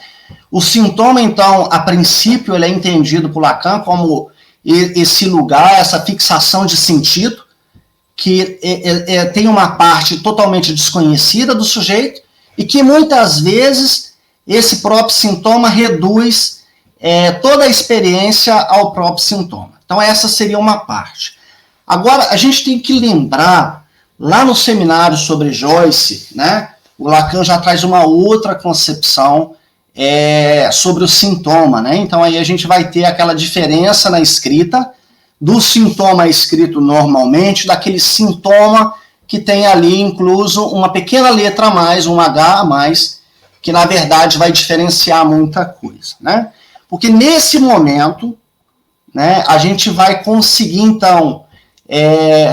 O sintoma, então, a princípio, ele é entendido por Lacan como esse lugar, essa fixação de sentido, que tem uma parte totalmente desconhecida do sujeito e que, muitas vezes, esse próprio sintoma reduz toda a experiência ao próprio sintoma. Então, essa seria uma parte. Agora, a gente tem que lembrar, lá no seminário sobre Joyce, né, o Lacan já traz uma outra concepção sobre o sintoma, né? Então aí a gente vai ter aquela diferença na escrita do sintoma escrito normalmente, daquele sintoma que tem ali incluso uma pequena letra a mais, um H a mais, que na verdade vai diferenciar muita coisa, né? Porque nesse momento, né, a gente vai conseguir então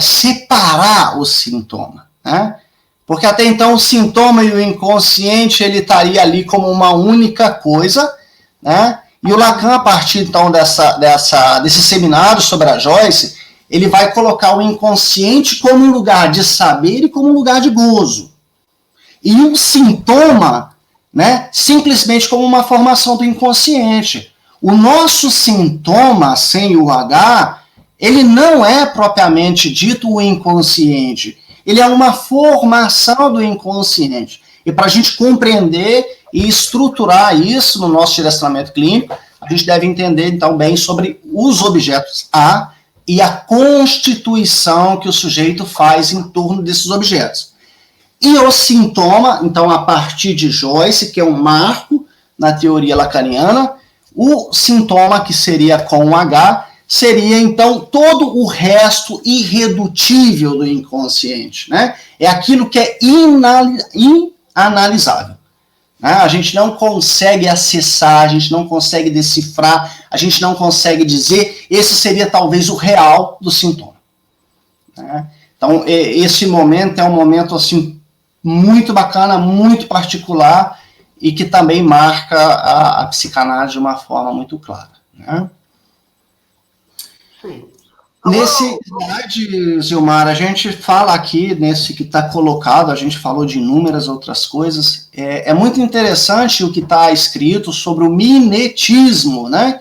separar o sintoma, né? Porque até então o sintoma e o inconsciente, ele estaria ali como uma única coisa, né? E o Lacan, a partir então desse seminário sobre a Joyce, ele vai colocar o inconsciente como um lugar de saber e como um lugar de gozo. E o sintoma, né, simplesmente como uma formação do inconsciente. O nosso sintoma, sem o H, ele não é propriamente dito o inconsciente. Ele é uma formação do inconsciente. E para a gente compreender e estruturar isso no nosso direcionamento clínico, a gente deve entender, então, bem sobre os objetos A e a constituição que o sujeito faz em torno desses objetos. E o sintoma, então, a partir de Joyce, que é um marco na teoria lacaniana, o sintoma, que seria com H, seria, então, todo o resto irredutível do inconsciente, né? É aquilo que é inanalisável. Né? A gente não consegue acessar, a gente não consegue decifrar, a gente não consegue dizer, esse seria talvez o real do sintoma. Né? Então, esse momento é um momento, assim, muito bacana, muito particular, e que também marca a psicanálise de uma forma muito clara, né? Sim. Nesse slide, Zilmar, a gente fala aqui, nesse que está colocado, a gente falou de inúmeras outras coisas, é muito interessante o que está escrito sobre o mimetismo, né?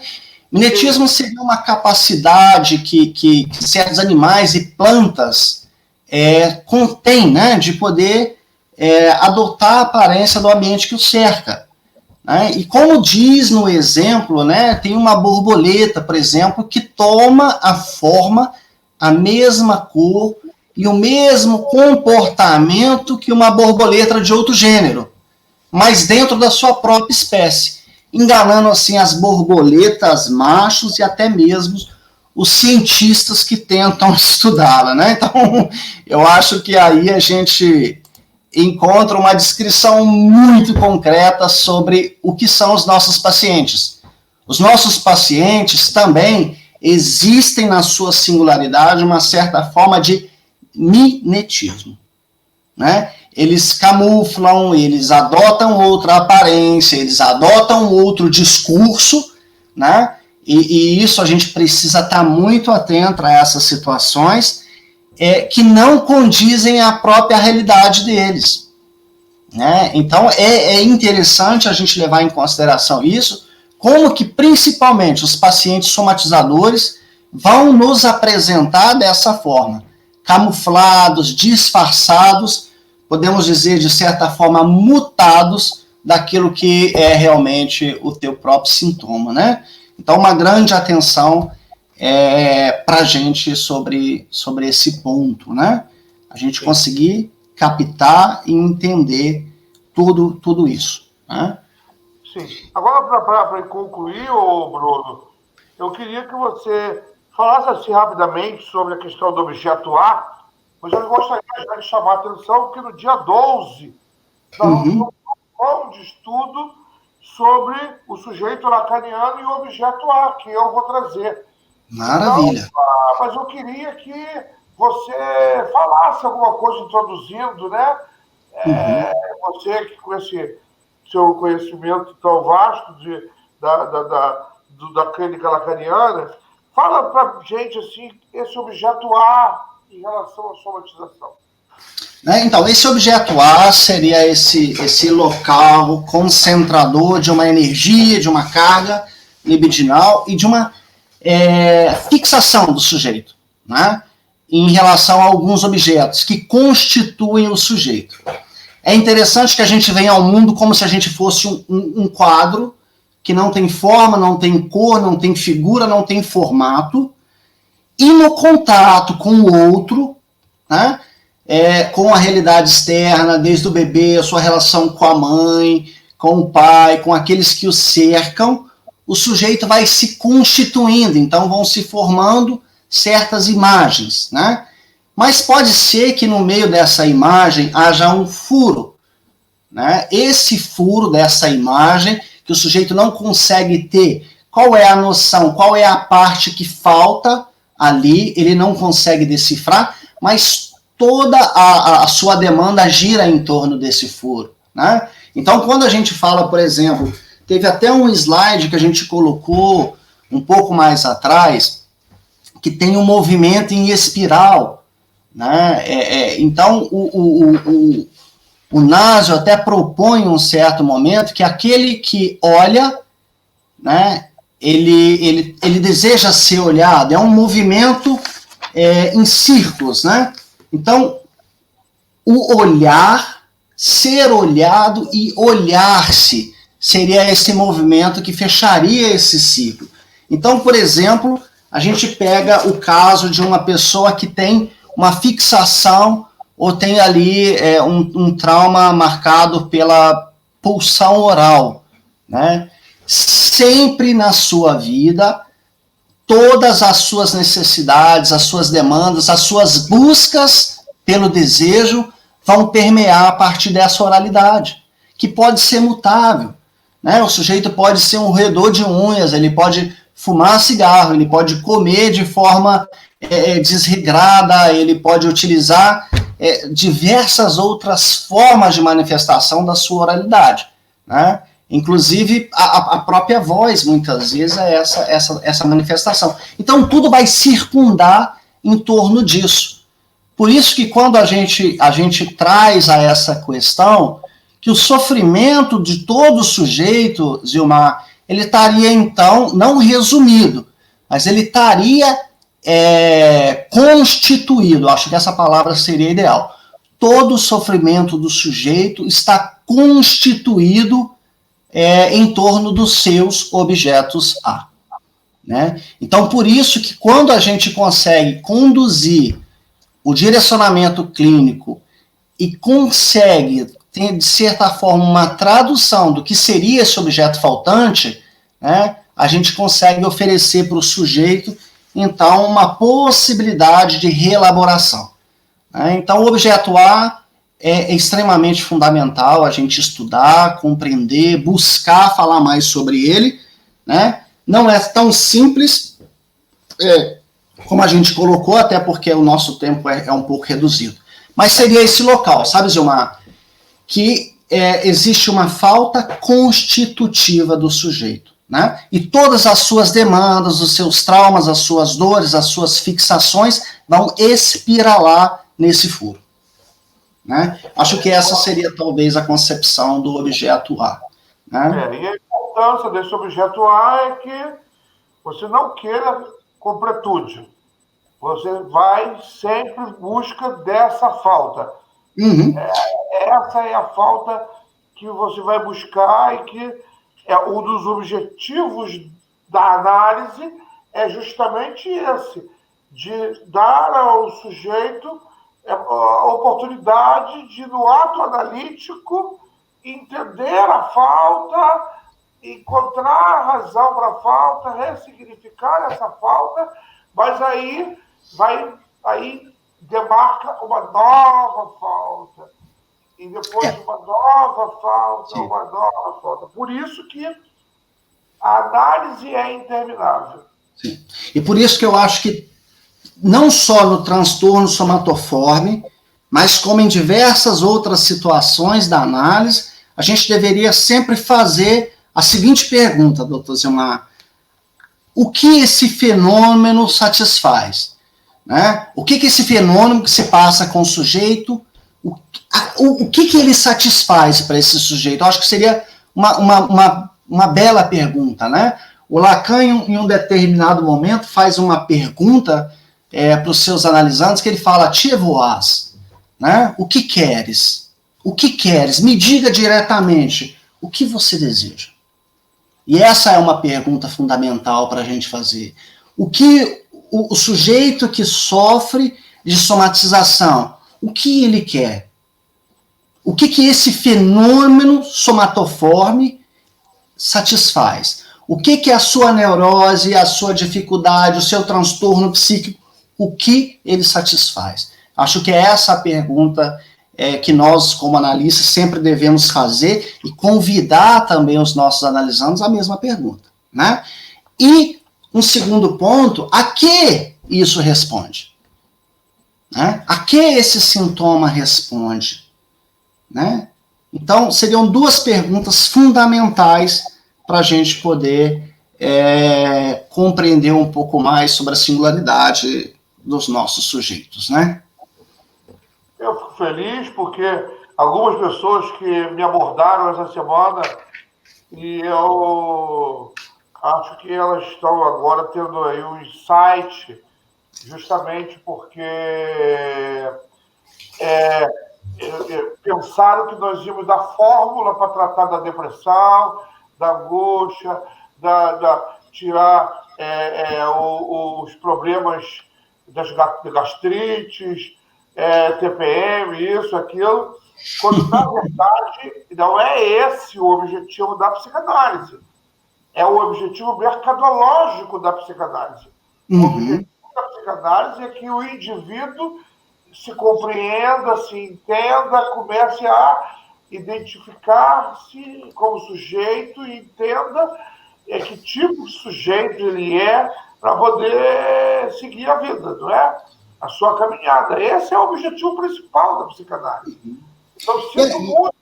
Mimetismo seria uma capacidade que certos animais e plantas contêm, né? De poder adotar a aparência do ambiente que o cerca. Né? E como diz no exemplo, né, tem uma borboleta, por exemplo, que toma a forma, a mesma cor e o mesmo comportamento que uma borboleta de outro gênero, mas dentro da sua própria espécie, enganando assim as borboletas machos e até mesmo os cientistas que tentam estudá-la, né? Então, eu acho que aí a gente encontra uma descrição muito concreta sobre o que são os nossos pacientes. Os nossos pacientes também existem na sua singularidade uma certa forma de mimetismo, né? Eles camuflam, eles adotam outra aparência, eles adotam outro discurso, né? E isso a gente precisa estar muito atento a essas situações que não condizem à própria realidade deles, né? Então é interessante a gente levar em consideração isso, como que principalmente os pacientes somatizadores vão nos apresentar dessa forma, camuflados, disfarçados, podemos dizer de certa forma mutados daquilo que é realmente o teu próprio sintoma, né? Então, uma grande atenção para a gente sobre esse ponto, né? A gente conseguir captar e entender tudo isso, né? Sim. Agora, para concluir, Bruno, eu queria que você falasse assim rapidamente sobre a questão do objeto A, mas eu gostaria já de chamar a atenção que no dia 12 nós vamos ter um plano de estudo sobre o sujeito lacaniano e o objeto A, que eu vou trazer. Maravilha. Então, mas eu queria que você falasse alguma coisa introduzindo, né? Você que com esse seu conhecimento tão vasto da clínica lacaniana, fala para a gente assim, esse objeto A em relação à somatização. Então, esse objeto A seria esse local concentrador de uma energia, de uma carga libidinal e de uma fixação do sujeito, né, em relação a alguns objetos que constituem o sujeito. É interessante que a gente venha ao mundo como se a gente fosse um quadro que não tem forma, não tem cor, não tem figura, não tem formato, e no contato com o outro, né, com a realidade externa, desde o bebê, a sua relação com a mãe, com o pai, com aqueles que o cercam, o sujeito vai se constituindo, então vão se formando certas imagens, né? Mas pode ser que no meio dessa imagem haja um furo, né? Esse furo dessa imagem, que o sujeito não consegue ter, qual é a noção, qual é a parte que falta ali, ele não consegue decifrar, mas toda a sua demanda gira em torno desse furo, né? Então, quando a gente fala, por exemplo, teve até um slide que a gente colocou um pouco mais atrás, que tem um movimento em espiral, né? Então, o Nasio até propõe em um certo momento que aquele que olha, né, ele deseja ser olhado, é um movimento em círculos, né? Então, o olhar, ser olhado e olhar-se seria esse movimento que fecharia esse ciclo. Então, por exemplo, a gente pega o caso de uma pessoa que tem uma fixação ou tem ali um trauma marcado pela pulsão oral, né? Sempre na sua vida, todas as suas necessidades, as suas demandas, as suas buscas pelo desejo vão permear a partir dessa oralidade, que pode ser mutável, né? O sujeito pode ser um roedor de unhas, ele pode fumar cigarro, ele pode comer de forma desregrada, ele pode utilizar diversas outras formas de manifestação da sua oralidade, né? Inclusive, a própria voz, muitas vezes, é essa manifestação. Então, tudo vai circundar em torno disso. Por isso que quando a gente traz a essa questão, que o sofrimento de todo sujeito, Zilmar, ele estaria, então, não resumido, mas ele estaria constituído, acho que essa palavra seria ideal. Todo o sofrimento do sujeito está constituído em torno dos seus objetos A, né? Então, por isso que quando a gente consegue conduzir o direcionamento clínico e consegue ter, de certa forma, uma tradução do que seria esse objeto faltante, né, a gente consegue oferecer para o sujeito então, uma possibilidade de reelaboração. Então, o objeto A é extremamente fundamental a gente estudar, compreender, buscar falar mais sobre ele, né? Não é tão simples como a gente colocou, até porque o nosso tempo é um pouco reduzido. Mas seria esse local, sabe, Zilmar? Que existe uma falta constitutiva do sujeito, né? E todas as suas demandas, os seus traumas, as suas dores, as suas fixações vão espiralar nesse furo, né? Acho que essa seria talvez a concepção do objeto A, né? E a importância desse objeto A é que você não queira completude. Você vai sempre em busca dessa falta. Uhum. Essa é a falta que você vai buscar e que é um dos objetivos da análise é justamente esse, de dar ao sujeito a oportunidade de, no ato analítico, entender a falta, encontrar a razão para a falta, ressignificar essa falta, mas aí demarca uma nova falta. E depois uma nova falta, sim, uma nova falta. Por isso que a análise é interminável. Sim. E por isso que eu acho que não só no transtorno somatoforme, mas como em diversas outras situações da análise, a gente deveria sempre fazer a seguinte pergunta, doutor Zilmar: o que esse fenômeno satisfaz? Né? O que esse fenômeno que se passa com o sujeito, o que ele satisfaz para esse sujeito? Eu acho que seria uma bela pergunta, né? O Lacan, em um determinado momento, faz uma pergunta para os seus analisandos, que ele fala: "Tia voaz", né? O que queres? O que queres? Me diga diretamente, o que você deseja? E essa é uma pergunta fundamental para a gente fazer. O que o sujeito que sofre de somatização, o que ele quer? O que esse fenômeno somatoforme satisfaz? O que a sua neurose, a sua dificuldade, o seu transtorno psíquico, o que ele satisfaz? Acho que é essa a pergunta que nós, como analistas, sempre devemos fazer e convidar também os nossos analisandos à mesma pergunta, né? E um segundo ponto: a que isso responde? Né? A que esse sintoma responde? Né? Então, seriam duas perguntas fundamentais para a gente poder compreender um pouco mais sobre a singularidade dos nossos sujeitos, né? Eu fico feliz porque algumas pessoas que me abordaram essa semana, e eu acho que elas estão agora tendo aí um insight, justamente porque pensaram que nós íamos dar fórmula para tratar da depressão, da angústia, tirar os problemas das gastrites, TPM, isso, aquilo, quando, na verdade, não é esse o objetivo da psicanálise. É o objetivo mercadológico da psicanálise. Uhum. O objetivo da psicanálise é que o indivíduo se compreenda, se entenda, comece a identificar-se como sujeito e entenda que tipo de sujeito ele é para poder seguir a vida, não é? A sua caminhada. Esse é o objetivo principal da psicanálise. Então, sinto muito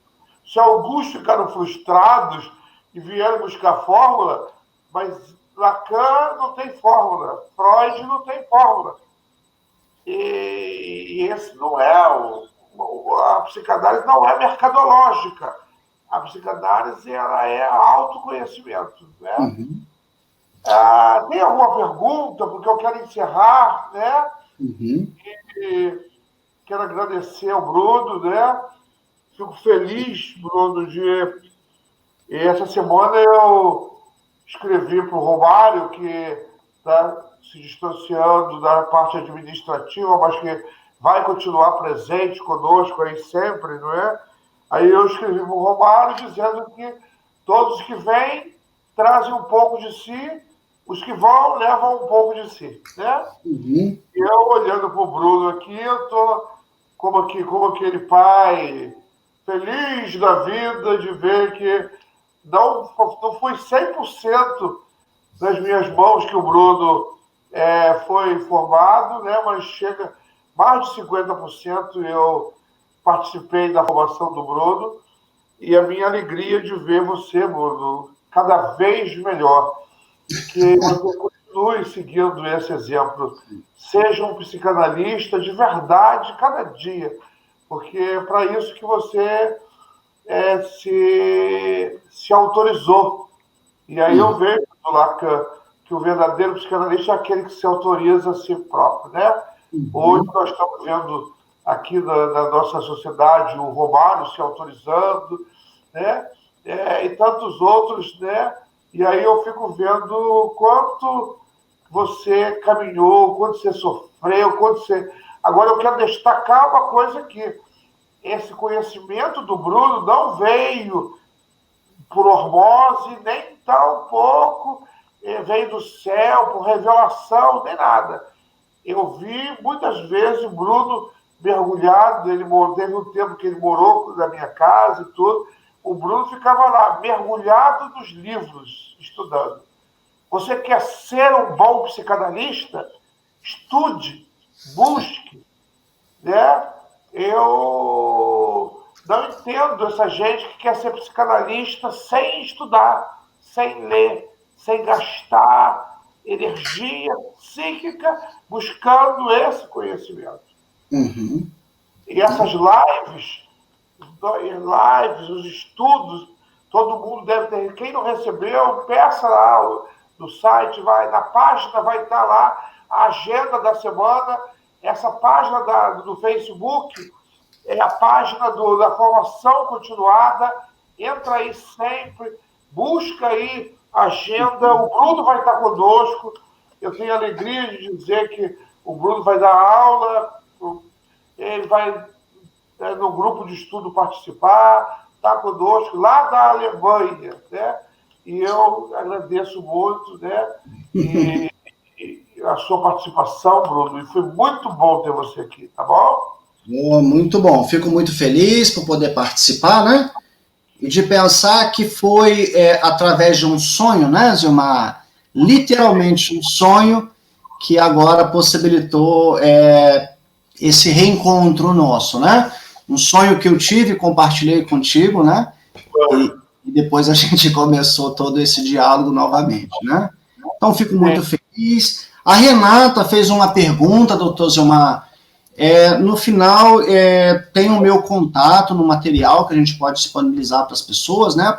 se alguns ficaram frustrados e vieram buscar fórmula, mas Lacan não tem fórmula, Freud não tem fórmula. E esse não é a psicanálise não é mercadológica. A psicanálise ela é autoconhecimento, né? Uhum. Tem alguma pergunta? Porque eu quero encerrar, né? Uhum. E quero agradecer ao Bruno, né? Fico feliz, Bruno, de... E essa semana eu escrevi para o Romário, que está se distanciando da parte administrativa, mas que vai continuar presente conosco aí sempre, não é? Aí eu escrevi para o Romário dizendo que todos que vêm trazem um pouco de si os que vão levam um pouco de si, né? Uhum. Eu, olhando para o Bruno aqui, eu estou como aquele pai feliz da vida de ver que não foi 100% nas minhas mãos que o Bruno foi formado, né? Mas chega mais de 50% eu participei da formação do Bruno, e a minha alegria de ver você, Bruno, cada vez melhor. Que você continue seguindo esse exemplo. Seja um psicanalista de verdade cada dia, porque é para isso que você se autorizou. E aí eu vejo, Lacan, que o verdadeiro psicanalista é aquele que se autoriza a si próprio, né? Hoje nós estamos vendo aqui na nossa sociedade o Romário se autorizando, né? E tantos outros, né? E aí eu fico vendo o quanto você caminhou, quanto você sofreu, quanto você... Agora eu quero destacar uma coisa aqui. Esse conhecimento do Bruno não veio por osmose, nem tampouco veio do céu, por revelação, nem nada. Eu vi muitas vezes o Bruno mergulhado, teve um tempo que ele morou na minha casa e tudo. O Bruno ficava lá, mergulhado nos livros, estudando. Você quer ser um bom psicanalista? Estude, busque. Né? Eu não entendo essa gente que quer ser psicanalista sem estudar, sem ler, sem gastar energia psíquica buscando esse conhecimento. Uhum. E essas lives, os estudos, todo mundo deve ter. Quem não recebeu, peça lá no site, na página vai estar lá a agenda da semana. Essa página do Facebook é a página da formação continuada. Entra aí sempre, busca aí a agenda. O Bruno vai estar conosco. Eu tenho a alegria de dizer que o Bruno vai dar aula, ele vai no grupo de estudo participar, está conosco lá da Alemanha, né? E eu agradeço muito, né? E a sua participação, Bruno, e foi muito bom ter você aqui, tá bom? Muito bom, fico muito feliz por poder participar, né? E de pensar que foi através de um sonho, né, Zilmar? Literalmente um sonho que agora possibilitou esse reencontro nosso, né? Um sonho que eu tive, compartilhei contigo, né? E depois a gente começou todo esse diálogo novamente, né? Então, fico muito feliz. A Renata fez uma pergunta, doutor Zilmar. No final, tem o meu contato no material que a gente pode disponibilizar para as pessoas, né?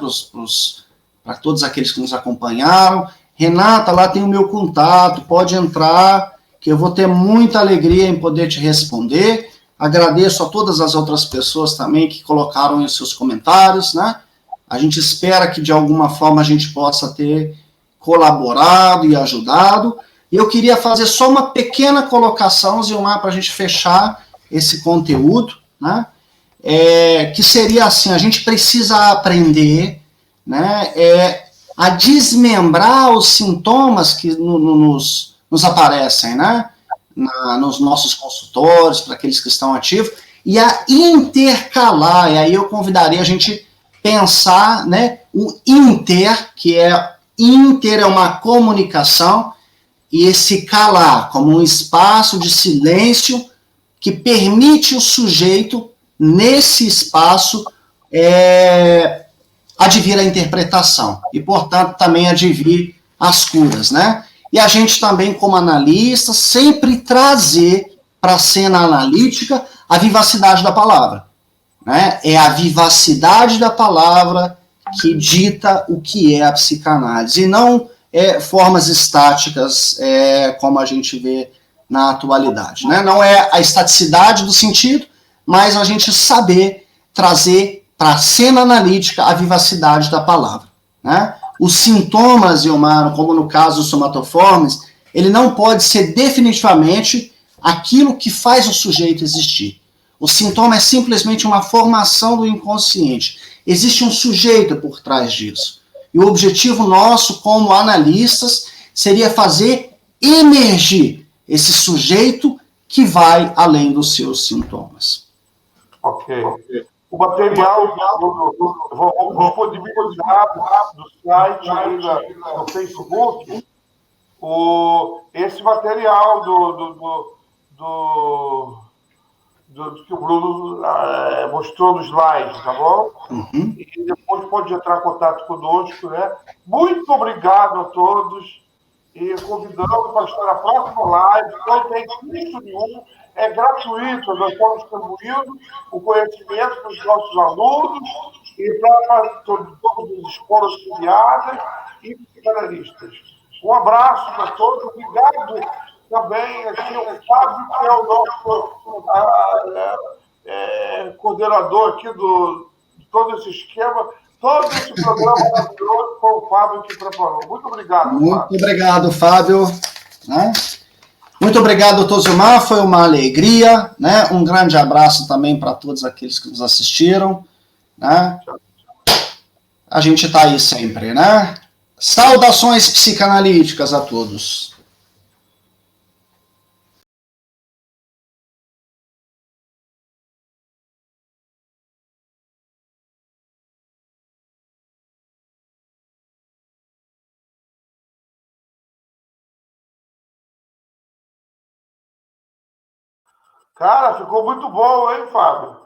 Para todos aqueles que nos acompanharam. Renata, lá tem o meu contato, pode entrar, que eu vou ter muita alegria em poder te responder. Agradeço a todas as outras pessoas também que colocaram os seus comentários, né? A gente espera que de alguma forma a gente possa ter colaborado e ajudado. E eu queria fazer só uma pequena colocação, Zilmar, para a gente fechar esse conteúdo, né? Que seria assim: a gente precisa aprender, né, a desmembrar os sintomas que nos aparecem, né? Nos nossos consultórios, para aqueles que estão ativos, e a intercalar, e aí eu convidaria a gente pensar, né, o inter, que inter é uma comunicação, e esse calar, como um espaço de silêncio que permite o sujeito, nesse espaço, advir a interpretação, e, portanto, também advir as curas, né? E a gente também, como analista, sempre trazer para a cena analítica a vivacidade da palavra, né? É a vivacidade da palavra que dita o que é a psicanálise, e não formas estáticas, como a gente vê na atualidade, né? Não é a estaticidade do sentido, mas a gente saber trazer para a cena analítica a vivacidade da palavra, né? Os sintomas, Zilmar, como no caso dos somatoformes, ele não pode ser definitivamente aquilo que faz o sujeito existir. O sintoma é simplesmente uma formação do inconsciente. Existe um sujeito por trás disso. E o objetivo nosso, como analistas, seria fazer emergir esse sujeito que vai além dos seus sintomas. Ok. O material, vou disponibilizar do site aí no Facebook, esse material que o Bruno mostrou no slide, tá bom? Uhum. E depois pode entrar em contato conosco, né? Muito obrigado a todos e convidando para estar na próxima live. Não tem custo nenhum, é gratuito. Nós estamos distribuindo o conhecimento para os nossos alunos e para todas as escolas filiadas e psicanalistas. Um abraço para todos. Obrigado também aqui o Fábio, que é o nosso coordenador aqui de todo esse esquema. Todo esse programa maravilhoso foi o Fábio que preparou. Muito obrigado, Fábio. Muito obrigado, Fábio. Né? Muito obrigado, Tosilmar. Foi uma alegria. Né? Um grande abraço também para todos aqueles que nos assistiram. Né? A gente está aí sempre, né? Saudações psicanalíticas a todos. Cara, ficou muito bom, hein, Fábio?